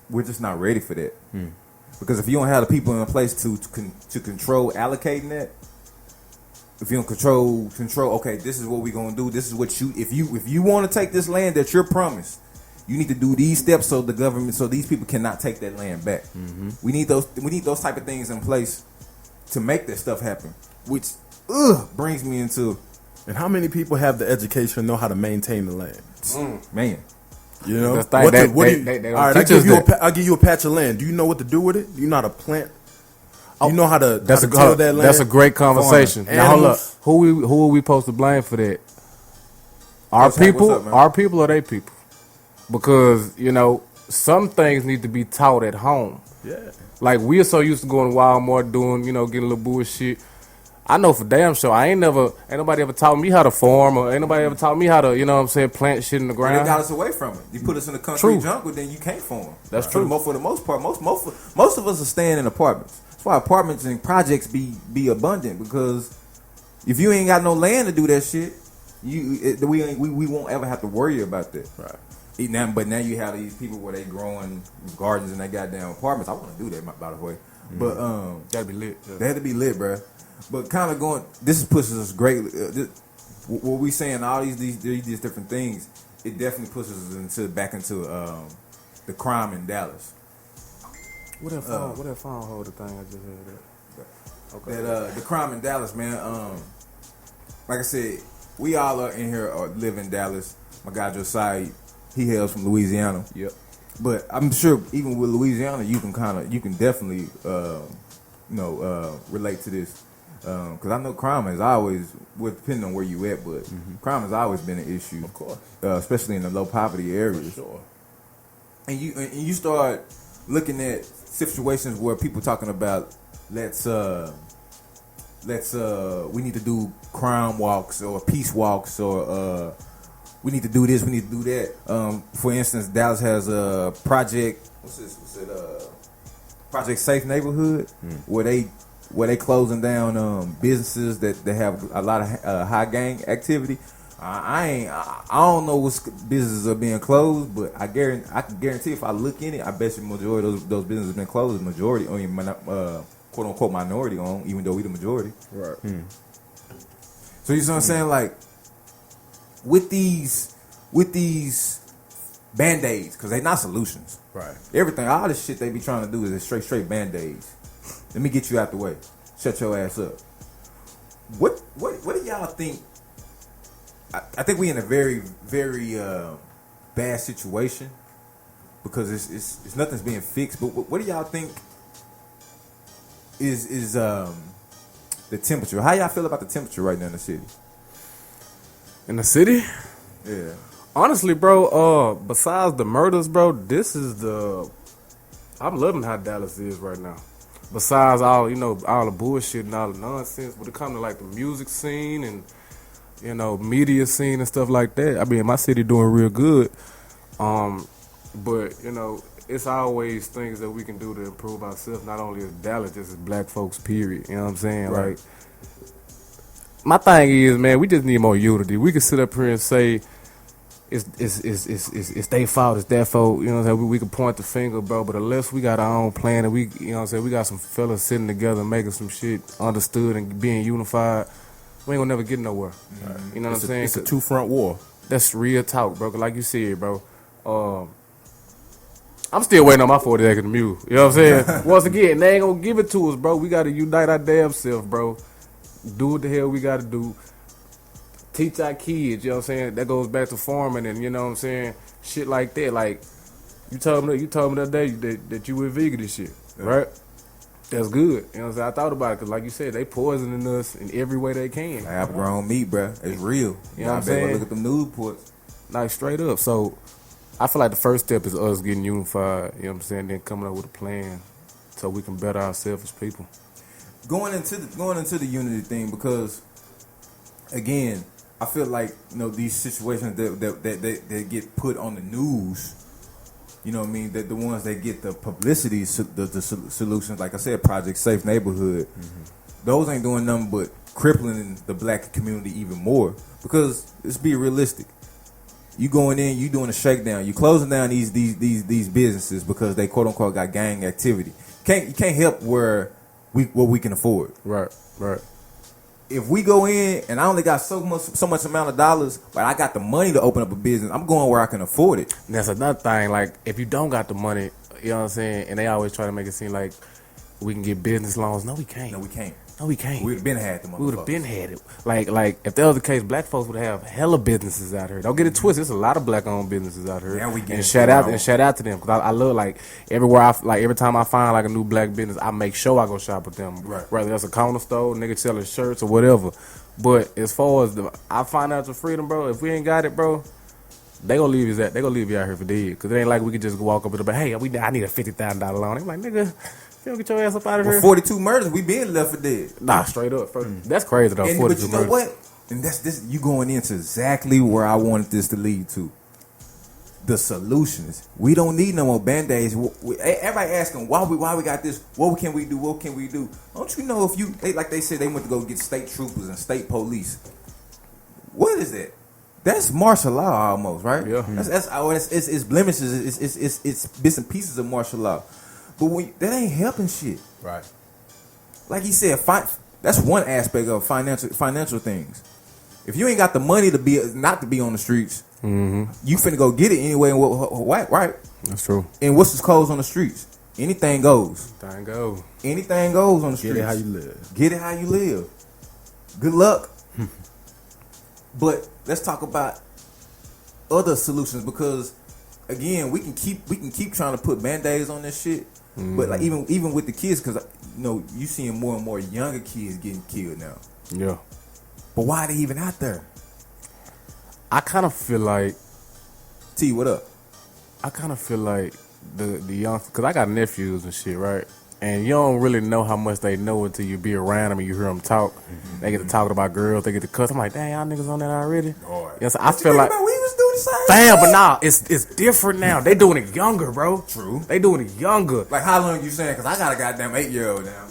we're just not ready for that. Because if you don't have the people in place to control allocating that, if you don't control, okay, this is what we're gonna do. This is what if you want to take this land that you're promised, you need to do these steps so these people cannot take that land back. Mm-hmm. We need those type of things in place to make that stuff happen. Which brings me into, and how many people have the education to know how to maintain the land? Man. You know, I'll give you a patch of land. Do you know what to do with it? Do you know how to plant? Do you know how to till that land? That's a great conversation. Now hold up. Who are we supposed to blame for that? Our people or they people? Because some things need to be taught at home. Yeah. Like we are so used to going to Walmart doing getting a little bullshit. I know for damn sure ain't nobody ever taught me how to farm, or ain't nobody ever taught me how to, plant shit in the ground. They got us away from it. You put us in the country jungle, then you can't farm. That's true. For the most part, most of us are staying in apartments. That's why apartments and projects be abundant, because if you ain't got no land to do that shit, we won't ever have to worry about that. Right. But now you have these people where they growing gardens in their goddamn apartments. I want to do that, by the way. But Gotta be lit. Yeah. they had to be lit, bro. But kind of going, this pushes us greatly. What we saying, all these different things, it definitely pushes us back into the crime in Dallas. What that phone holder thing I just heard that? Okay. That the crime in Dallas, man. Like I said, we all are in here live in Dallas. My guy Josiah, he hails from Louisiana. Yep. But I'm sure even with Louisiana, you can definitely relate to this. Because I know crime is always, depending on where you at, but crime has always been an issue, Of course. especially in the low poverty areas. Sure. And you start looking at situations where people talking about we need to do crime walks or peace walks or we need to do this, we need to do that. For instance, Dallas has a project. Project Safe Neighborhood, where they closing down businesses that have a lot of high gang activity. I don't know what businesses are being closed, but I can guarantee if I look in it, I bet you majority of those businesses have been closed. Majority, quote unquote minority owned, even though we the majority. Right. So you know what I'm saying? Like with these band-aids, because they not solutions. Right. Everything, all this shit they be trying to do is straight band-aids. Let me get you out the way. Shut your ass up. What do y'all think? I think we in a very, very bad situation because it's nothing's being fixed. But what do y'all think is the temperature? How y'all feel about the temperature right now in the city? In the city? Yeah. Honestly, bro, besides the murders, bro, I'm loving how Dallas is right now. Besides all the bullshit and all the nonsense, when it comes to like the music scene and media scene and stuff like that, I mean, my city doing real good. But it's always things that we can do to improve ourselves, not only as Dallas, just as black folks, period. You know what I'm saying? Right. Like, my thing is, man, we just need more unity. We can sit up here and say it's their fault, it's their fault. You know what I'm saying? We can point the finger, bro, but unless we got our own plan and we got some fellas sitting together making some shit understood and being unified, we ain't gonna never get nowhere. You know what I'm saying? It's a two-front war. That's real talk, bro. Like you said, bro. I'm still waiting on my 40 acres of mule. You know what I'm saying? Once again, they ain't gonna give it to us, bro. We gotta unite our damn self, bro. Do what the hell we gotta do. Teach our kids, you know what I'm saying? That goes back to farming and, you know what I'm saying? Shit like that. Like, you told me that day that you were vegan and shit, right? That's good. You know what I'm saying? I thought about it because, like you said, they poisoning us in every way they can. Lab grown meat, bro. It's real. You know what I'm saying? Look at them news reports. Like, straight up. So, I feel like the first step is us getting unified, you know what I'm saying? Then coming up with a plan so we can better ourselves as people. Going into the unity thing, because, again, I feel like these situations that get put on the news, you know what I mean, that the ones that get the publicity, the solutions, like I said, Project Safe Neighborhood, those ain't doing nothing but crippling the black community even more. Because let's be realistic, you going in, you doing a shakedown, you closing down these businesses because they quote unquote got gang activity. You can't help what we can afford. Right. If we go in and I only got so much amount of dollars, but I got the money to open up a business, I'm going where I can afford it. And that's another thing. Like, if you don't got the money, you know what I'm saying, and they always try to make it seem like we can get business loans. No, we can't. We would have been had them. We would have been had it. Like if that was the case, black folks would have hella businesses out here. Don't get it twisted. There's a lot of black-owned businesses out here. And shout out to them because I love, like, everywhere every time I find like a new black business, I make sure I go shop with them. Right. Whether that's a corner store, nigga selling shirts or whatever. But as far as I find out the freedom, bro. If we ain't got it, bro, they gonna leave you out here for dead. Because it ain't like we could just walk up and be, hey, I need a $50,000 loan. They like, nigga, you don't get your ass up out of here. 42 murders, we been left for dead. Nah, straight up. That's crazy though. And, 42 but you know murders. what? And that's this. You going into exactly where I wanted this to lead to. The solutions. We don't need no more band-aids. Everybody asking why we got this. What can we do? What can we do? Don't you know if they said they went to go get state troopers and state police? What is it? That's martial law almost, right? Yeah. It's blemishes. It's bits and pieces of martial law, but that ain't helping shit. Right. Like he said, that's one aspect of financial things. If you ain't got the money to be not to be on the streets, you finna go get it anyway. And what? Right? That's true. And what's the codes on the streets? Anything goes. Anything goes on the streets. Get it how you live. Get it how you live. Good luck. But let's talk about other solutions, because again, we can keep trying to put band-aids on this shit. But like even with the kids, because you seeing more and more younger kids getting killed now. Yeah. But why are they even out there? I kind of feel like T, what up? I kind of feel like the young, because I got nephews and shit, right? And you don't really know how much they know until you be around them and you hear them talk. They get to talking about girls, they get to cuss. I'm like, dang, y'all niggas on that already? Yes, I feel like we was doing the same fam, thing. but nah, it's different now. They doing it younger, bro. True. They doing it younger. Like how long you saying? Because I got a goddamn 8-year-old now.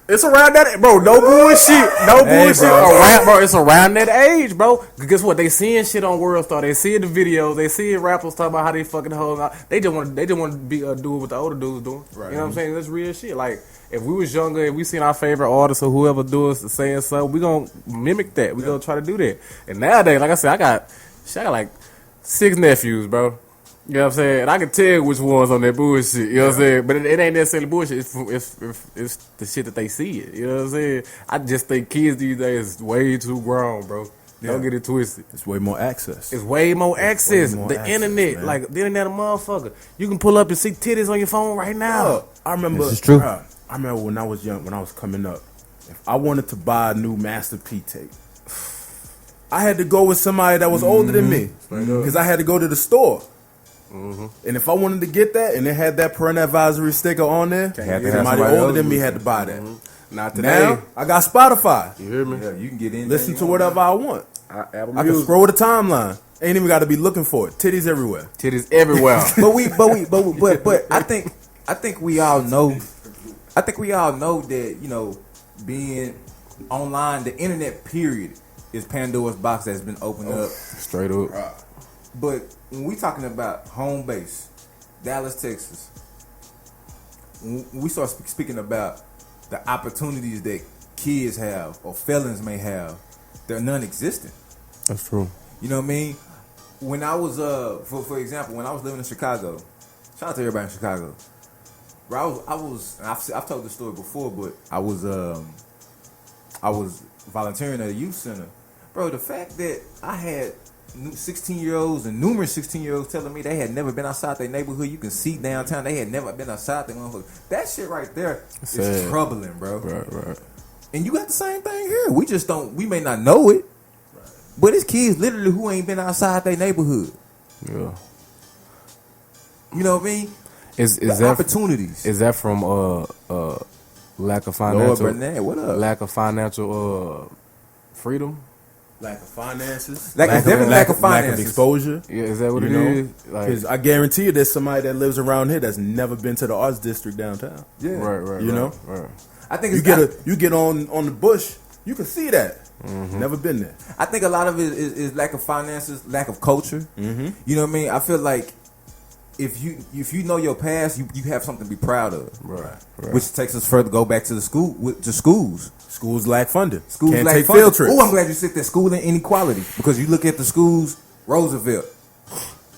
It's around that, bro. No bullshit. No bullshit. bro. Bro, it's around that age, bro. Guess what? They seeing shit on World Star. They seeing the videos. They seeing rappers talk about how they fucking hoes out. They just want to be do what the older dudes doing. Right. You know what I'm saying? That's real shit. Like if we was younger and we seen our favorite artist or whoever do us saying something, we gonna mimic that. We gonna try to do that. And nowadays, like I said, I got like 6 nephews, bro. You know what I'm saying? And I can tell which ones on that bullshit. You know what I'm saying? But it ain't necessarily bullshit. It's the shit that they see it. You know what I'm saying? I just think kids these days is way too grown, bro. Don't get it twisted. It's way more access. It's way more access. The internet, man. like the internet, a motherfucker. You can pull up and see titties on your phone right now. I remember. This is true. I remember when I was young, when I was coming up. If I wanted to buy a new Master P tape, I had to go with somebody that was older than me because I had to go to the store. And if I wanted to get that and it had that parent advisory sticker on there, somebody older than me had to buy that. Not today. Now I got Spotify. You hear me? Yeah, you can get in. Listen to whatever I want. Apple I can scroll the timeline. Ain't even got to be looking for it. Titties everywhere. Titties everywhere. But I think we all know. I think we all know that being online, the internet period is Pandora's box that's been opened up. Straight up. But when we talking about home base, Dallas, Texas, when we start speaking about the opportunities that kids have or felons may have, they're non-existent. That's true. You know what I mean? When I was for example, when I was living in Chicago, shout out to everybody in Chicago. Bro, I've told this story before, but I was volunteering at a youth center. Bro, the fact that I had 16-year-olds and numerous 16-year-olds telling me they had never been outside their neighborhood. You can see downtown. They had never been outside their neighborhood. That shit right there is troubling, bro. Right. And you got the same thing here. We just don't. We may not know it, but it's kids literally who ain't been outside their neighborhood. Yeah. You know what I mean? Is that opportunities? Is that from lack of financial? Lord Burnett, what up? Lack of financial freedom. Lack of finances. Lack of finances. Lack of exposure. Yeah, is that what it is? Because I guarantee you there's somebody that lives around here that's never been to the arts district downtown. Yeah. Right. You know? Right. I think you get on the bush, you can see that. Never been there. I think a lot of it is lack of finances, lack of culture. You know what I mean? I feel like if you know your past, you have something to be proud of. Right. Which takes us further. Go back to schools. Schools lack funding. Schools can't lack take funding. field trips. Oh, I'm glad you said that. School and inequality, because you look at the schools. Roosevelt,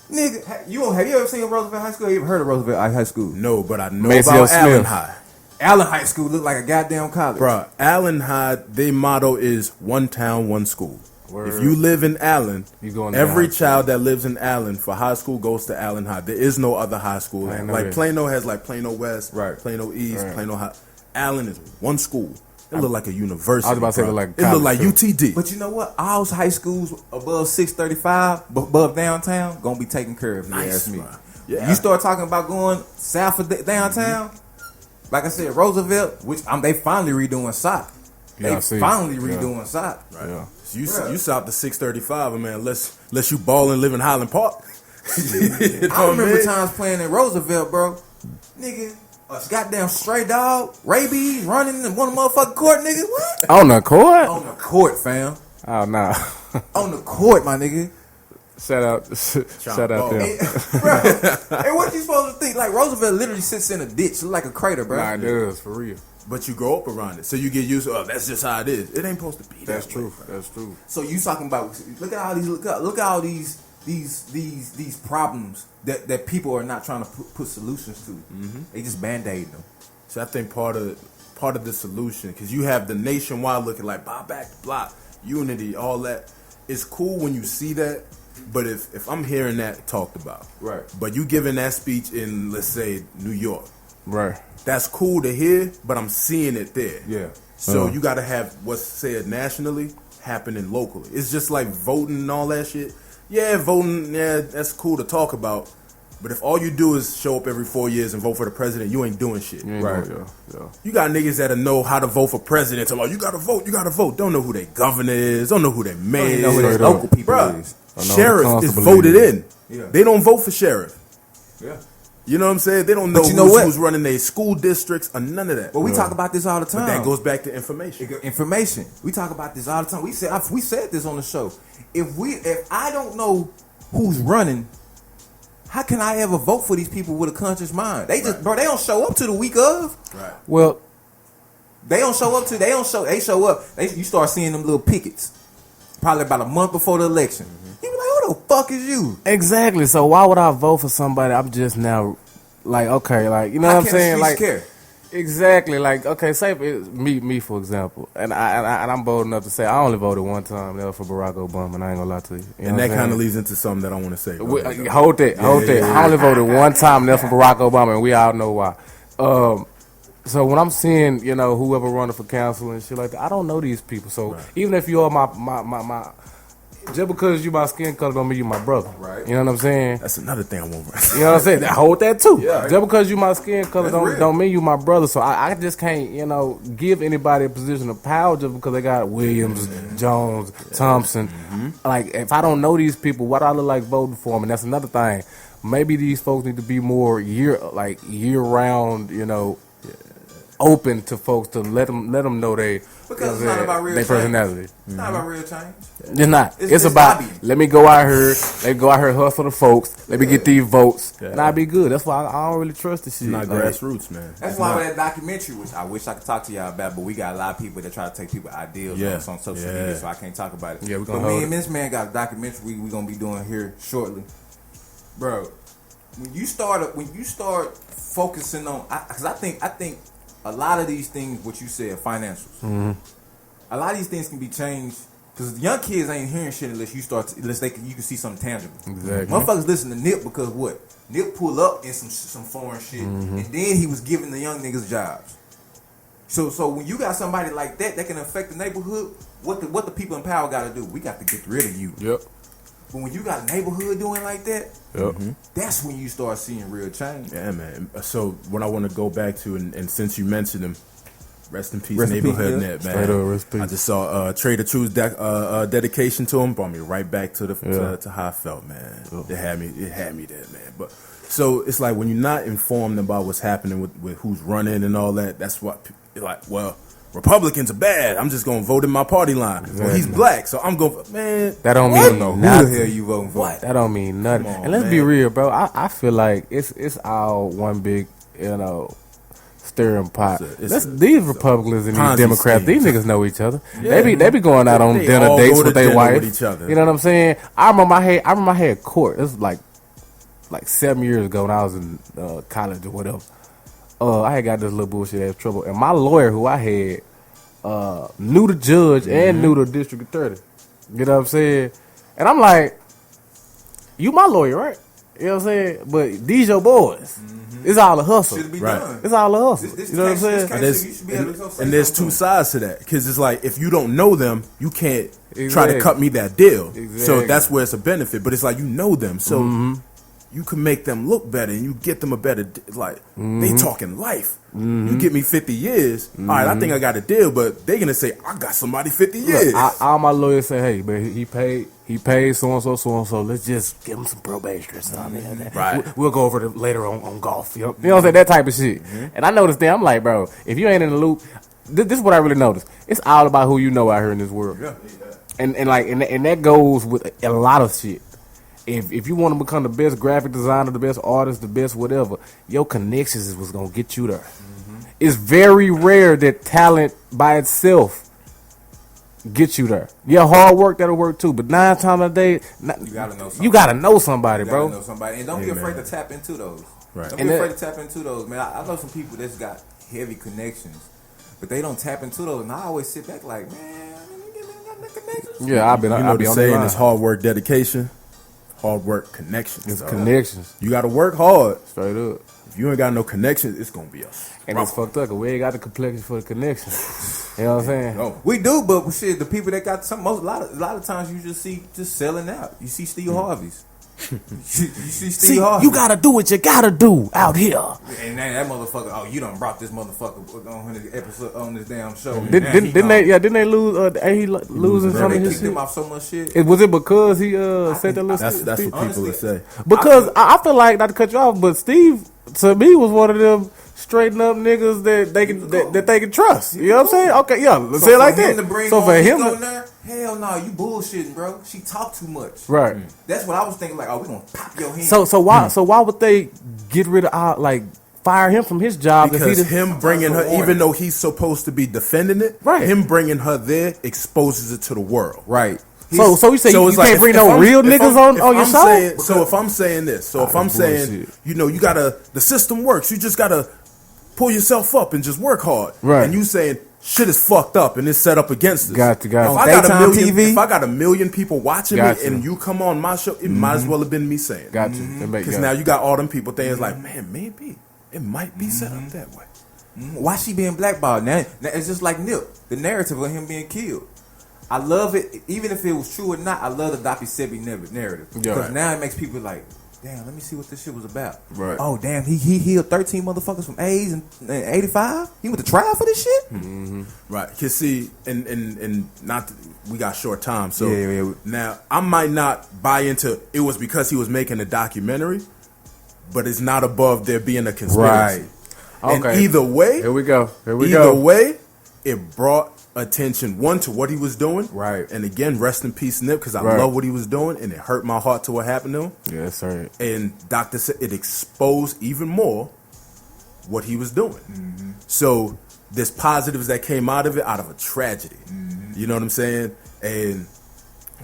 nigga, have you ever seen Roosevelt High School? Have you ever heard of Roosevelt High School? No, but I know Maceo about Smith. Allen High. Allen High School look like a goddamn college. Bruh, Allen High, their motto is one town, one school. Word. If you live in Allen, You going to every high school. child that lives in Allen for high school goes to Allen High. There is no other high school. I didn't know Like that. Plano has like Plano West, Right. Plano East, Right. Plano High. Allen is one school. It look like a university. I was about to say it bruh. look like it look like college, UTD. But you know what? All high schools above 635, above downtown, gonna be taken care of. If you Nice, ask me. bro. Yeah. You start talking about going south of downtown. Like I said, Roosevelt, which they finally redoing SOC. Yeah, I They see. finally Yeah. redoing SOC. Right. Yeah. So you Bruh. you south to 635, man. Unless you ball and live in Highland Park. You know I what I remember mean? times playing in Roosevelt, bro. Nigga, a goddamn stray dog, rabies running in one motherfucking court, nigga. What? On the court? On the court, fam. Oh no. On the court, my nigga. Shout out Hey, there. bro, hey, what you supposed to think? Like Roosevelt literally sits in a ditch, look like a crater, bro. Nah, it does for real. But you grow up around it, so you get used to. Oh, that's just how it is. It ain't supposed to be. That's that true. way, bro. That's true. So you talking about? Look at all these. Look at all these problems that people are not trying to put solutions to. Mm-hmm. They just band-aid them. So I think part of the solution, because you have the nationwide looking like back block unity, all that. It's cool when you see that, but if I'm hearing that talked about, right? But you giving that speech in, let's say, New York, right? That's cool to hear, but I'm seeing it there. Yeah. So you got to have what's said nationally happening locally. It's just like voting and all that shit. Yeah, voting, yeah, that's cool to talk about. But if all you do is show up every 4 years and vote for the president, you ain't doing shit. Right. Yeah. You got niggas that know how to vote for president. Talking about, you gotta vote. Don't know who their governor is. Don't know who their mayor is. Don't know who their local people is. Sheriff is voted in. Yeah. They don't vote for sheriff. Yeah. You know what I'm saying? They don't know who's running their school districts or none of that. But we talk about this all the time. But that goes back to information. Information. We talk about this all the time. We said this on the show. If I don't know who's running, how can I ever vote for these people with a conscious mind? They just, bro, they don't show up to the week of. Right. Well, they show up. You start seeing them little pickets probably about a month before the election. You be like, who the fuck is you? exactly. So why would I vote for somebody I'm just now, like, okay, like, you know what I'm saying? Like, care? exactly. Like, okay, say it's me for example, and I'm bold enough to say I only voted one time, that was for Barack Obama, and I ain't gonna lie to you. You know And that what I'm kind of saying? leads into something that I want to say. Hold that. I only voted one time, and that for Barack Obama, and we all know why. So when I'm seeing, whoever running for council and shit like that, I don't know these people. So even if you are my just because you my skin color don't mean you my brother. Right. You know what I'm saying? That's another thing I want. You know what I'm saying? Hold that too. Yeah. Just because you my skin color That's don't mean you my brother. So I just can't, give anybody a position of power just because they got Williams, Jones, Thompson. Like, if I don't know these people, why do I look like voting for them? And that's another thing. Maybe these folks need to be more year round, open to folks to let them know they Because it's not about real their change. personality. It's not about real change. It's not. It's It's about lobbying. let me go out here. Let me go out here hustle the folks. Let me get these votes, and I'll be good. That's why I don't really trust this shit. Not Like, grassroots, man. That's why that documentary, which I wish I could talk to y'all about, but we got a lot of people that try to take people's ideas on social media, so I can't talk about it. Yeah, we're but gonna me hold and it. this man got a documentary we're gonna be doing here shortly, bro. When you start focusing on, because I think a lot of these things, what you said, financials, a lot of these things can be changed. Because young kids ain't hearing shit unless you can see something tangible. Exactly. Motherfuckers listen to Nip because what? Nip pull up in some foreign shit, and then he was giving the young niggas jobs. So when you got somebody like that can affect the neighborhood, what the people in power got to do? We got to get rid of you. Yep. But when you got a neighborhood doing like that, that's when you start seeing real change. Yeah, man. So what I want to go back to, and since you mentioned him, rest in peace, Rest in Neighborhood peace, Net, man. Straight up, rest in I peace. just saw Trader Truth's dedication to him, brought me right back to to how I felt, man. It had me there, man. But so it's like when you're not informed about what's happening with who's running and all that, that's what you're like, well, Republicans are bad. I'm just gonna vote in my party line. Well, he's black, so I'm going. Man, That don't what? mean Who nothing. the hell you voting for? That don't mean nothing. Come on, And let's be man. real, bro. I feel like it's all one big, stirring pot. These Republicans and these Ponzi Democrats, scheme. these niggas know each other. Yeah. they be going out on They dinner all dates go to with their dinner wife. with each other. You know what I'm saying? I remember I had court. This was like 7 years ago when I was in college or whatever. I had got this little bullshit ass trouble, and my lawyer who I had knew the judge and knew the district attorney. You know what I'm saying? And I'm like, you my lawyer, right? You know what I'm saying? But these your boys. It's all a hustle. Should be Right. done. It's all a hustle. This You know what I'm case- saying? this And case, you should be able to go say there's something two to sides to that, because it's like if you don't know them, you can't try Exactly. to cut me that deal. So Exactly. that's where it's a benefit. But it's like you know them, so you can make them look better, and you get them a better. They talking life. You get me 50 years. All right, I think I got a deal, but they're gonna say I got somebody 50 years. All my lawyers say, hey, man, he paid so and so. Let's just give him some probation or something. Right. We'll go over it later on golf. You know what I'm saying? That type of shit. And I noticed that. I'm like, bro, if you ain't in the loop, this is what I really noticed. It's all about who you know out here in this world. Yeah. And that goes with a lot of shit. If you want to become the best graphic designer, the best artist, the best whatever, your connections is what's gonna get you there. Mm-hmm. It's very rare that talent by itself gets you there. Yeah, hard work that'll work too, but 9 times out of the day, you gotta know somebody, bro. You gotta know somebody, and don't be afraid to tap into those. Right. Don't be afraid to tap into those, man. I know some people that's got heavy connections, but they don't tap into those, and I always sit back like, man, got no connections. Yeah, I'll be on the saying line. is hard work, dedication. Hard work, connections. It's connections. You got to work hard. Straight up. If you ain't got no connections, it's gonna be us. And it's fucked up. 'Cause we ain't got the complexion for the connection. You know what I'm saying? No. We do, but shit, the people that got a lot of times you just see selling out. You see Steve Harvey's. you see Steve Harvey. You gotta do what you gotta do out here. And that motherfucker. Oh, you done brought this motherfucker on this episode on this damn show. Didn't they lose? He losing some of They his kicked shit. him off so much shit. Was it because he said that little That's what people Honestly, would say. Because I feel like, not to cut you off, but Steve to me was one of them straighten up niggas that they can trust. You know what I'm saying? Okay, yeah, let's say it like that. So for him, hell no, you bullshitting, bro. She talk too much. right? That's what I was thinking. Like, oh, we gonna pop your hand. So why would they get rid of fire him from his job? Because if him bringing her, even though he's supposed to be defending it, Right. him bringing her there exposes it to the world. Right. So you say you it's can't bring no real niggas on your show? So if I'm saying this, if I'm saying, bullshit. you gotta, the system works. You just gotta pull yourself up and just work hard. Right. And you saying shit is fucked up and it's set up against us. Got you. If I got a Daytime million, TV? if I got 1 million people watching Got me you. and you come on my show, it might as well have been me saying. Got you. Because now you got all them people thinking like, man, maybe it might be set up that way. Why she being blackballed? Now it's just like Nip, the narrative of him being killed. I love it, even if it was true or not. I love the Dr. Sebi narrative because right. now it makes people like, damn, let me see what this shit was about. Right. Oh, damn, he healed 13 motherfuckers from AIDS in 85. He went to trial for this shit. Mm-hmm. Right. Cause see, and not we got short time, so Yeah. now I might not buy into it was because he was making a documentary, but it's not above there being a conspiracy. Right. And Okay. either way, Here we go. either way, it brought attention to what he was doing. Right. And again, rest in peace, Nip, because I Right. love what he was doing, and it hurt my heart to what happened to him. Yeah, sir. And Dr. said it exposed even more what he was doing. Mm-hmm. So there's positives that came out of it, out of a tragedy. Mm-hmm. You know what I'm saying? And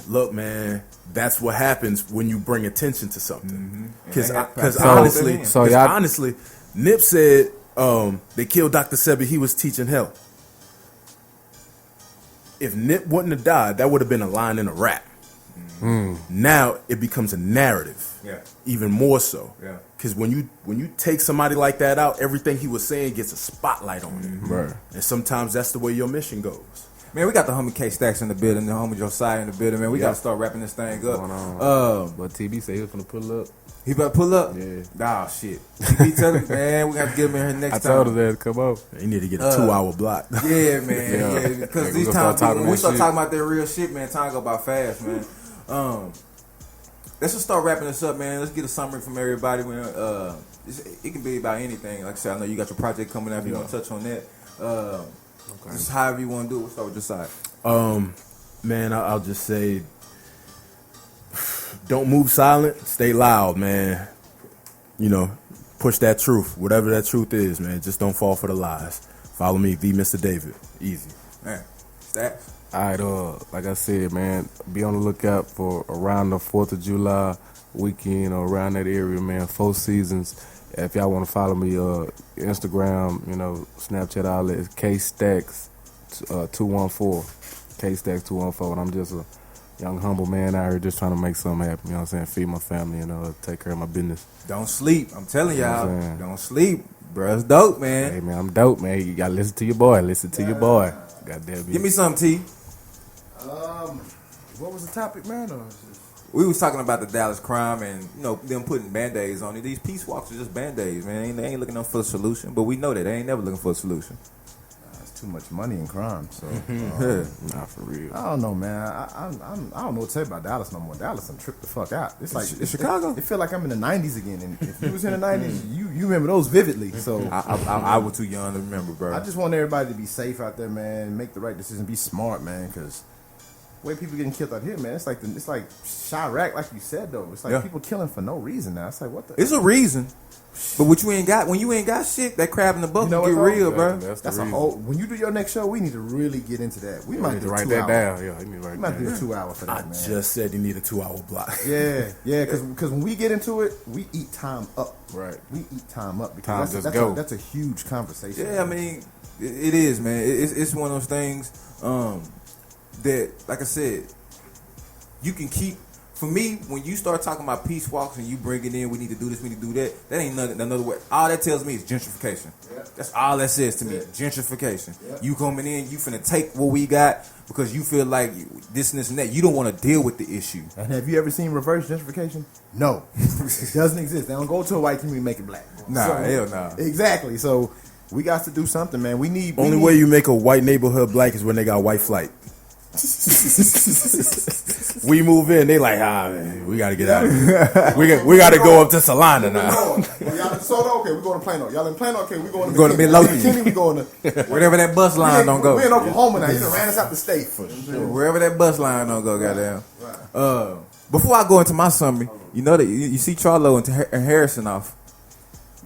look, man, that's what happens when you bring attention to something. Because honestly, Nip said they killed Dr. Sebi. He was teaching health. If Nip wouldn't have died, that would have been a line in a rap. Now it becomes a narrative. Yeah. Even more so. Yeah. Because when you take somebody like that out, everything he was saying gets a spotlight on it. Right. And sometimes that's the way your mission goes. Man, we got the homie K.Stacks in the building, the homie Josiah in the building, man. We got to start wrapping this thing up. But TB said he was gonna pull up. He better pull up? Yeah. Nah, shit. He tell him, man, we got to get him in here next I time. told his ass to come up. You need to get a 2-hour block. Yeah, man. Yeah, because We these gonna times, start talking when we that start shit. talking about that real shit, man, time go by fast, man. Let's just start wrapping this up, man. Let's get a summary from everybody. When it can be about anything. Like I said, I know you got your project coming out. If you want to touch on that, just however you want to do it. We'll start with Josiah. Man, I'll just say, don't move silent. Stay loud, man. You know, push that truth, whatever that truth is, man. Just don't fall for the lies. Follow me, the Mr. David. Easy. Man, Stacks. All right, like I said, man, be on the lookout for around the 4th of July weekend or around that area, man. 4 Seasons. If y'all want to follow me, Instagram, Snapchat outlet is K.Stacks 214. K.Stacks 214. And I'm just a young, humble man out here just trying to make something happen. You know what I'm saying? Feed my family and take care of my business. Don't sleep. I'm telling You know y'all. what I'm saying? Don't sleep. Bruh, it's dope, man. Hey, man, I'm dope, man. You got to listen to your boy. Listen to your boy. Goddamn. Give me some, T. What was the topic, man? We was talking about the Dallas crime and, them putting Band-Aids on it. These peace walks are just Band-Aids, man. They ain't looking for a solution, but we know that. They ain't never looking for a solution. It's too much money in crime, so Nah, for real. I don't know, man. I don't know what to say about Dallas no more. Dallas done tripped the fuck out. It's like It's Chicago. It feel like I'm in the '90s again. And if you was in the '90s, you remember those vividly. So I was too young to remember, bro. I just want everybody to be safe out there, man. Make the right decision. Be smart, man, because way people getting killed out here, man. It's like Chirac, like you said though. It's like people killing for no reason now. It's like what the? It's a reason. But what you ain't got, when you ain't got shit, that crab in the bucket get real, bro. That's a whole. When you do your next show, we need to really get into that. We might need do to write 2 that hours. down. Yeah, you need to write We that might down. do 2 hours for that, I man. just said you need a 2-hour block. Yeah, because when we get into it, we eat time up. Right. We eat time up because Time just go. that's a huge conversation. Yeah, I mean, it is, man. It's one of those things that, like I said, you can keep. For me, when you start talking about peace walks and you bring it in, we need to do this, we need to do that. That ain't another way. All that tells me is gentrification. Yep. That's all that says to me. Gentrification. Yep. You coming in, you finna take what we got because you feel like this and this and that. You don't want to deal with the issue. And have you ever seen reverse gentrification? No, it doesn't exist. They don't go to a white community and make it black. Nah, hell nah. Exactly. So we got to do something, man. We need. Only way you make a white neighborhood black is when they got white flight. We move in, they like, man, we gotta get out of here. We gotta go up to Salina now. Well, y'all in DeSoto? Okay, we going to Plano. Y'all in Plano? Okay, we going to Midlothian. We going to wherever that bus line don't go. We in Oklahoma now. You done ran us out the state. For sure. Wherever that bus line don't go, goddamn. Right. Before I go into my summary, you know that you see Charlo and Harrison off.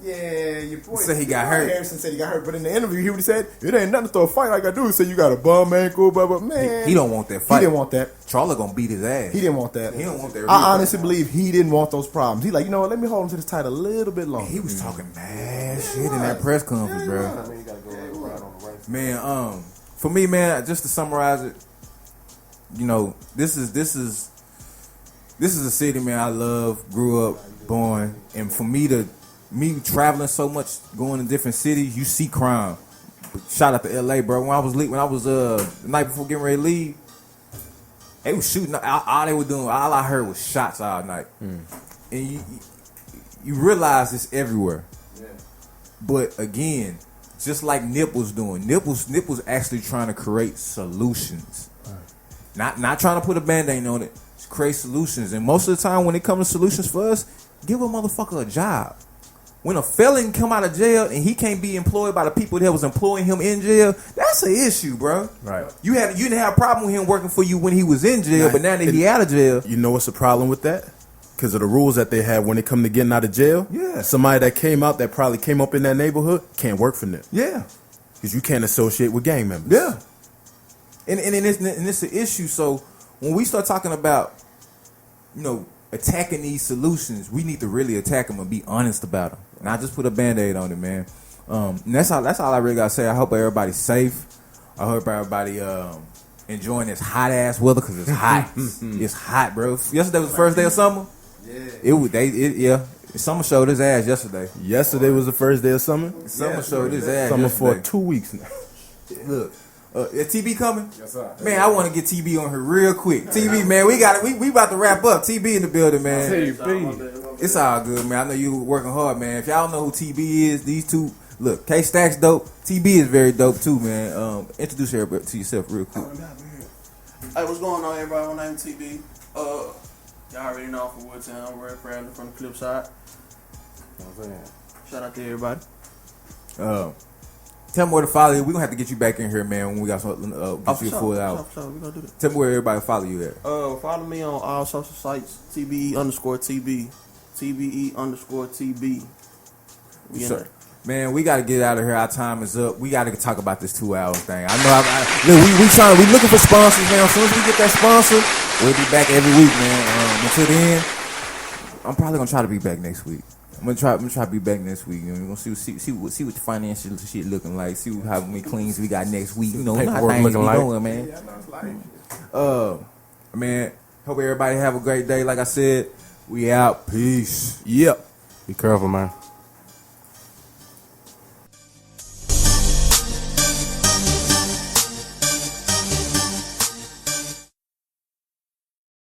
Yeah, your boy said he got hurt. Harrison said he got hurt, but in the interview, he said it ain't nothing to throw a fight. All I gotta do is say you got a bum ankle, but man, he don't want that fight. He didn't want that. Charlo gonna beat his ass. He didn't want that. He don't want that. I honestly believe he didn't want those problems. He like, you know what? Let me hold him to this tight a little bit longer. He was talking mad shit in that press conference, bro. Man, for me, man, just to summarize it, you know, this is a city, man, I love, grew up, born, and for me traveling so much, going to different cities, you see crime. Shout out to LA, bro. When I was the night before getting ready to leave, they was shooting. All they were doing, all I heard was shots all night. And you realize it's everywhere. Yeah. But again, just like Nip was doing, Nip was actually trying to create solutions. Not trying to put a band-aid on it. Just create solutions. And most of the time when it comes to solutions for us, give a motherfucker a job. When a felon come out of jail and he can't be employed by the people that was employing him in jail, that's an issue, bro. Right. You didn't have a problem with him working for you when he was in jail, but now that he out of jail. You know what's the problem with that? Because of the rules that they have when it come to getting out of jail. Yeah. Somebody that came out that probably came up in that neighborhood can't work for them. Yeah. Because you can't associate with gang members. Yeah. And it's an issue. So when we start talking about, you know, attacking these solutions, we need to really attack them and be honest about them. Not just put a band-aid on it, man. And that's all I really gotta say. I hope everybody's safe. I hope everybody enjoying this hot ass weather because it's hot. It's hot, bro. Yesterday was the first day of summer. Yeah. Summer showed his ass yesterday. Yesterday was the first day of summer. Summer showed his ass. Summer yesterday. for 2 weeks now. Look. Is TB coming? Yes, sir. Man, I want to get TB on here real quick. TB, man, we about to wrap up. TB in the building, man. TB. It's all good, man. I know you working hard, man. If y'all don't know who TB is, these two, look, K.Stacks dope. TB is very dope too, man. Introduce everybody to yourself real quick. Hey, what's going on, everybody? My name is TB. Y'all already know I'm from Woodtown. We're from the Clip Side. Shout out to everybody. Tell me where to follow you. We're going to have to get you back in here, man, when we got some, get you a full hour. We're going to do that. Tell me where everybody follow you at. Follow me on all social sites. TBE_TB. TBE_TB. Sure. Man, we got to get out of here. Our time is up. We got to talk about this 2 hour thing. I know look, we looking for sponsors, man. As soon as we get that sponsor, we'll be back every week, man. Until then, I'm probably going to try to be back next week. I'm gonna try to be back next week. You know, we're gonna see what the financial shit looking like. See how many cleans we got next week. You know how things be going, man. Yeah, I know it's Man, hope everybody have a great day. Like I said, we out. Peace. Yep. Be careful, man.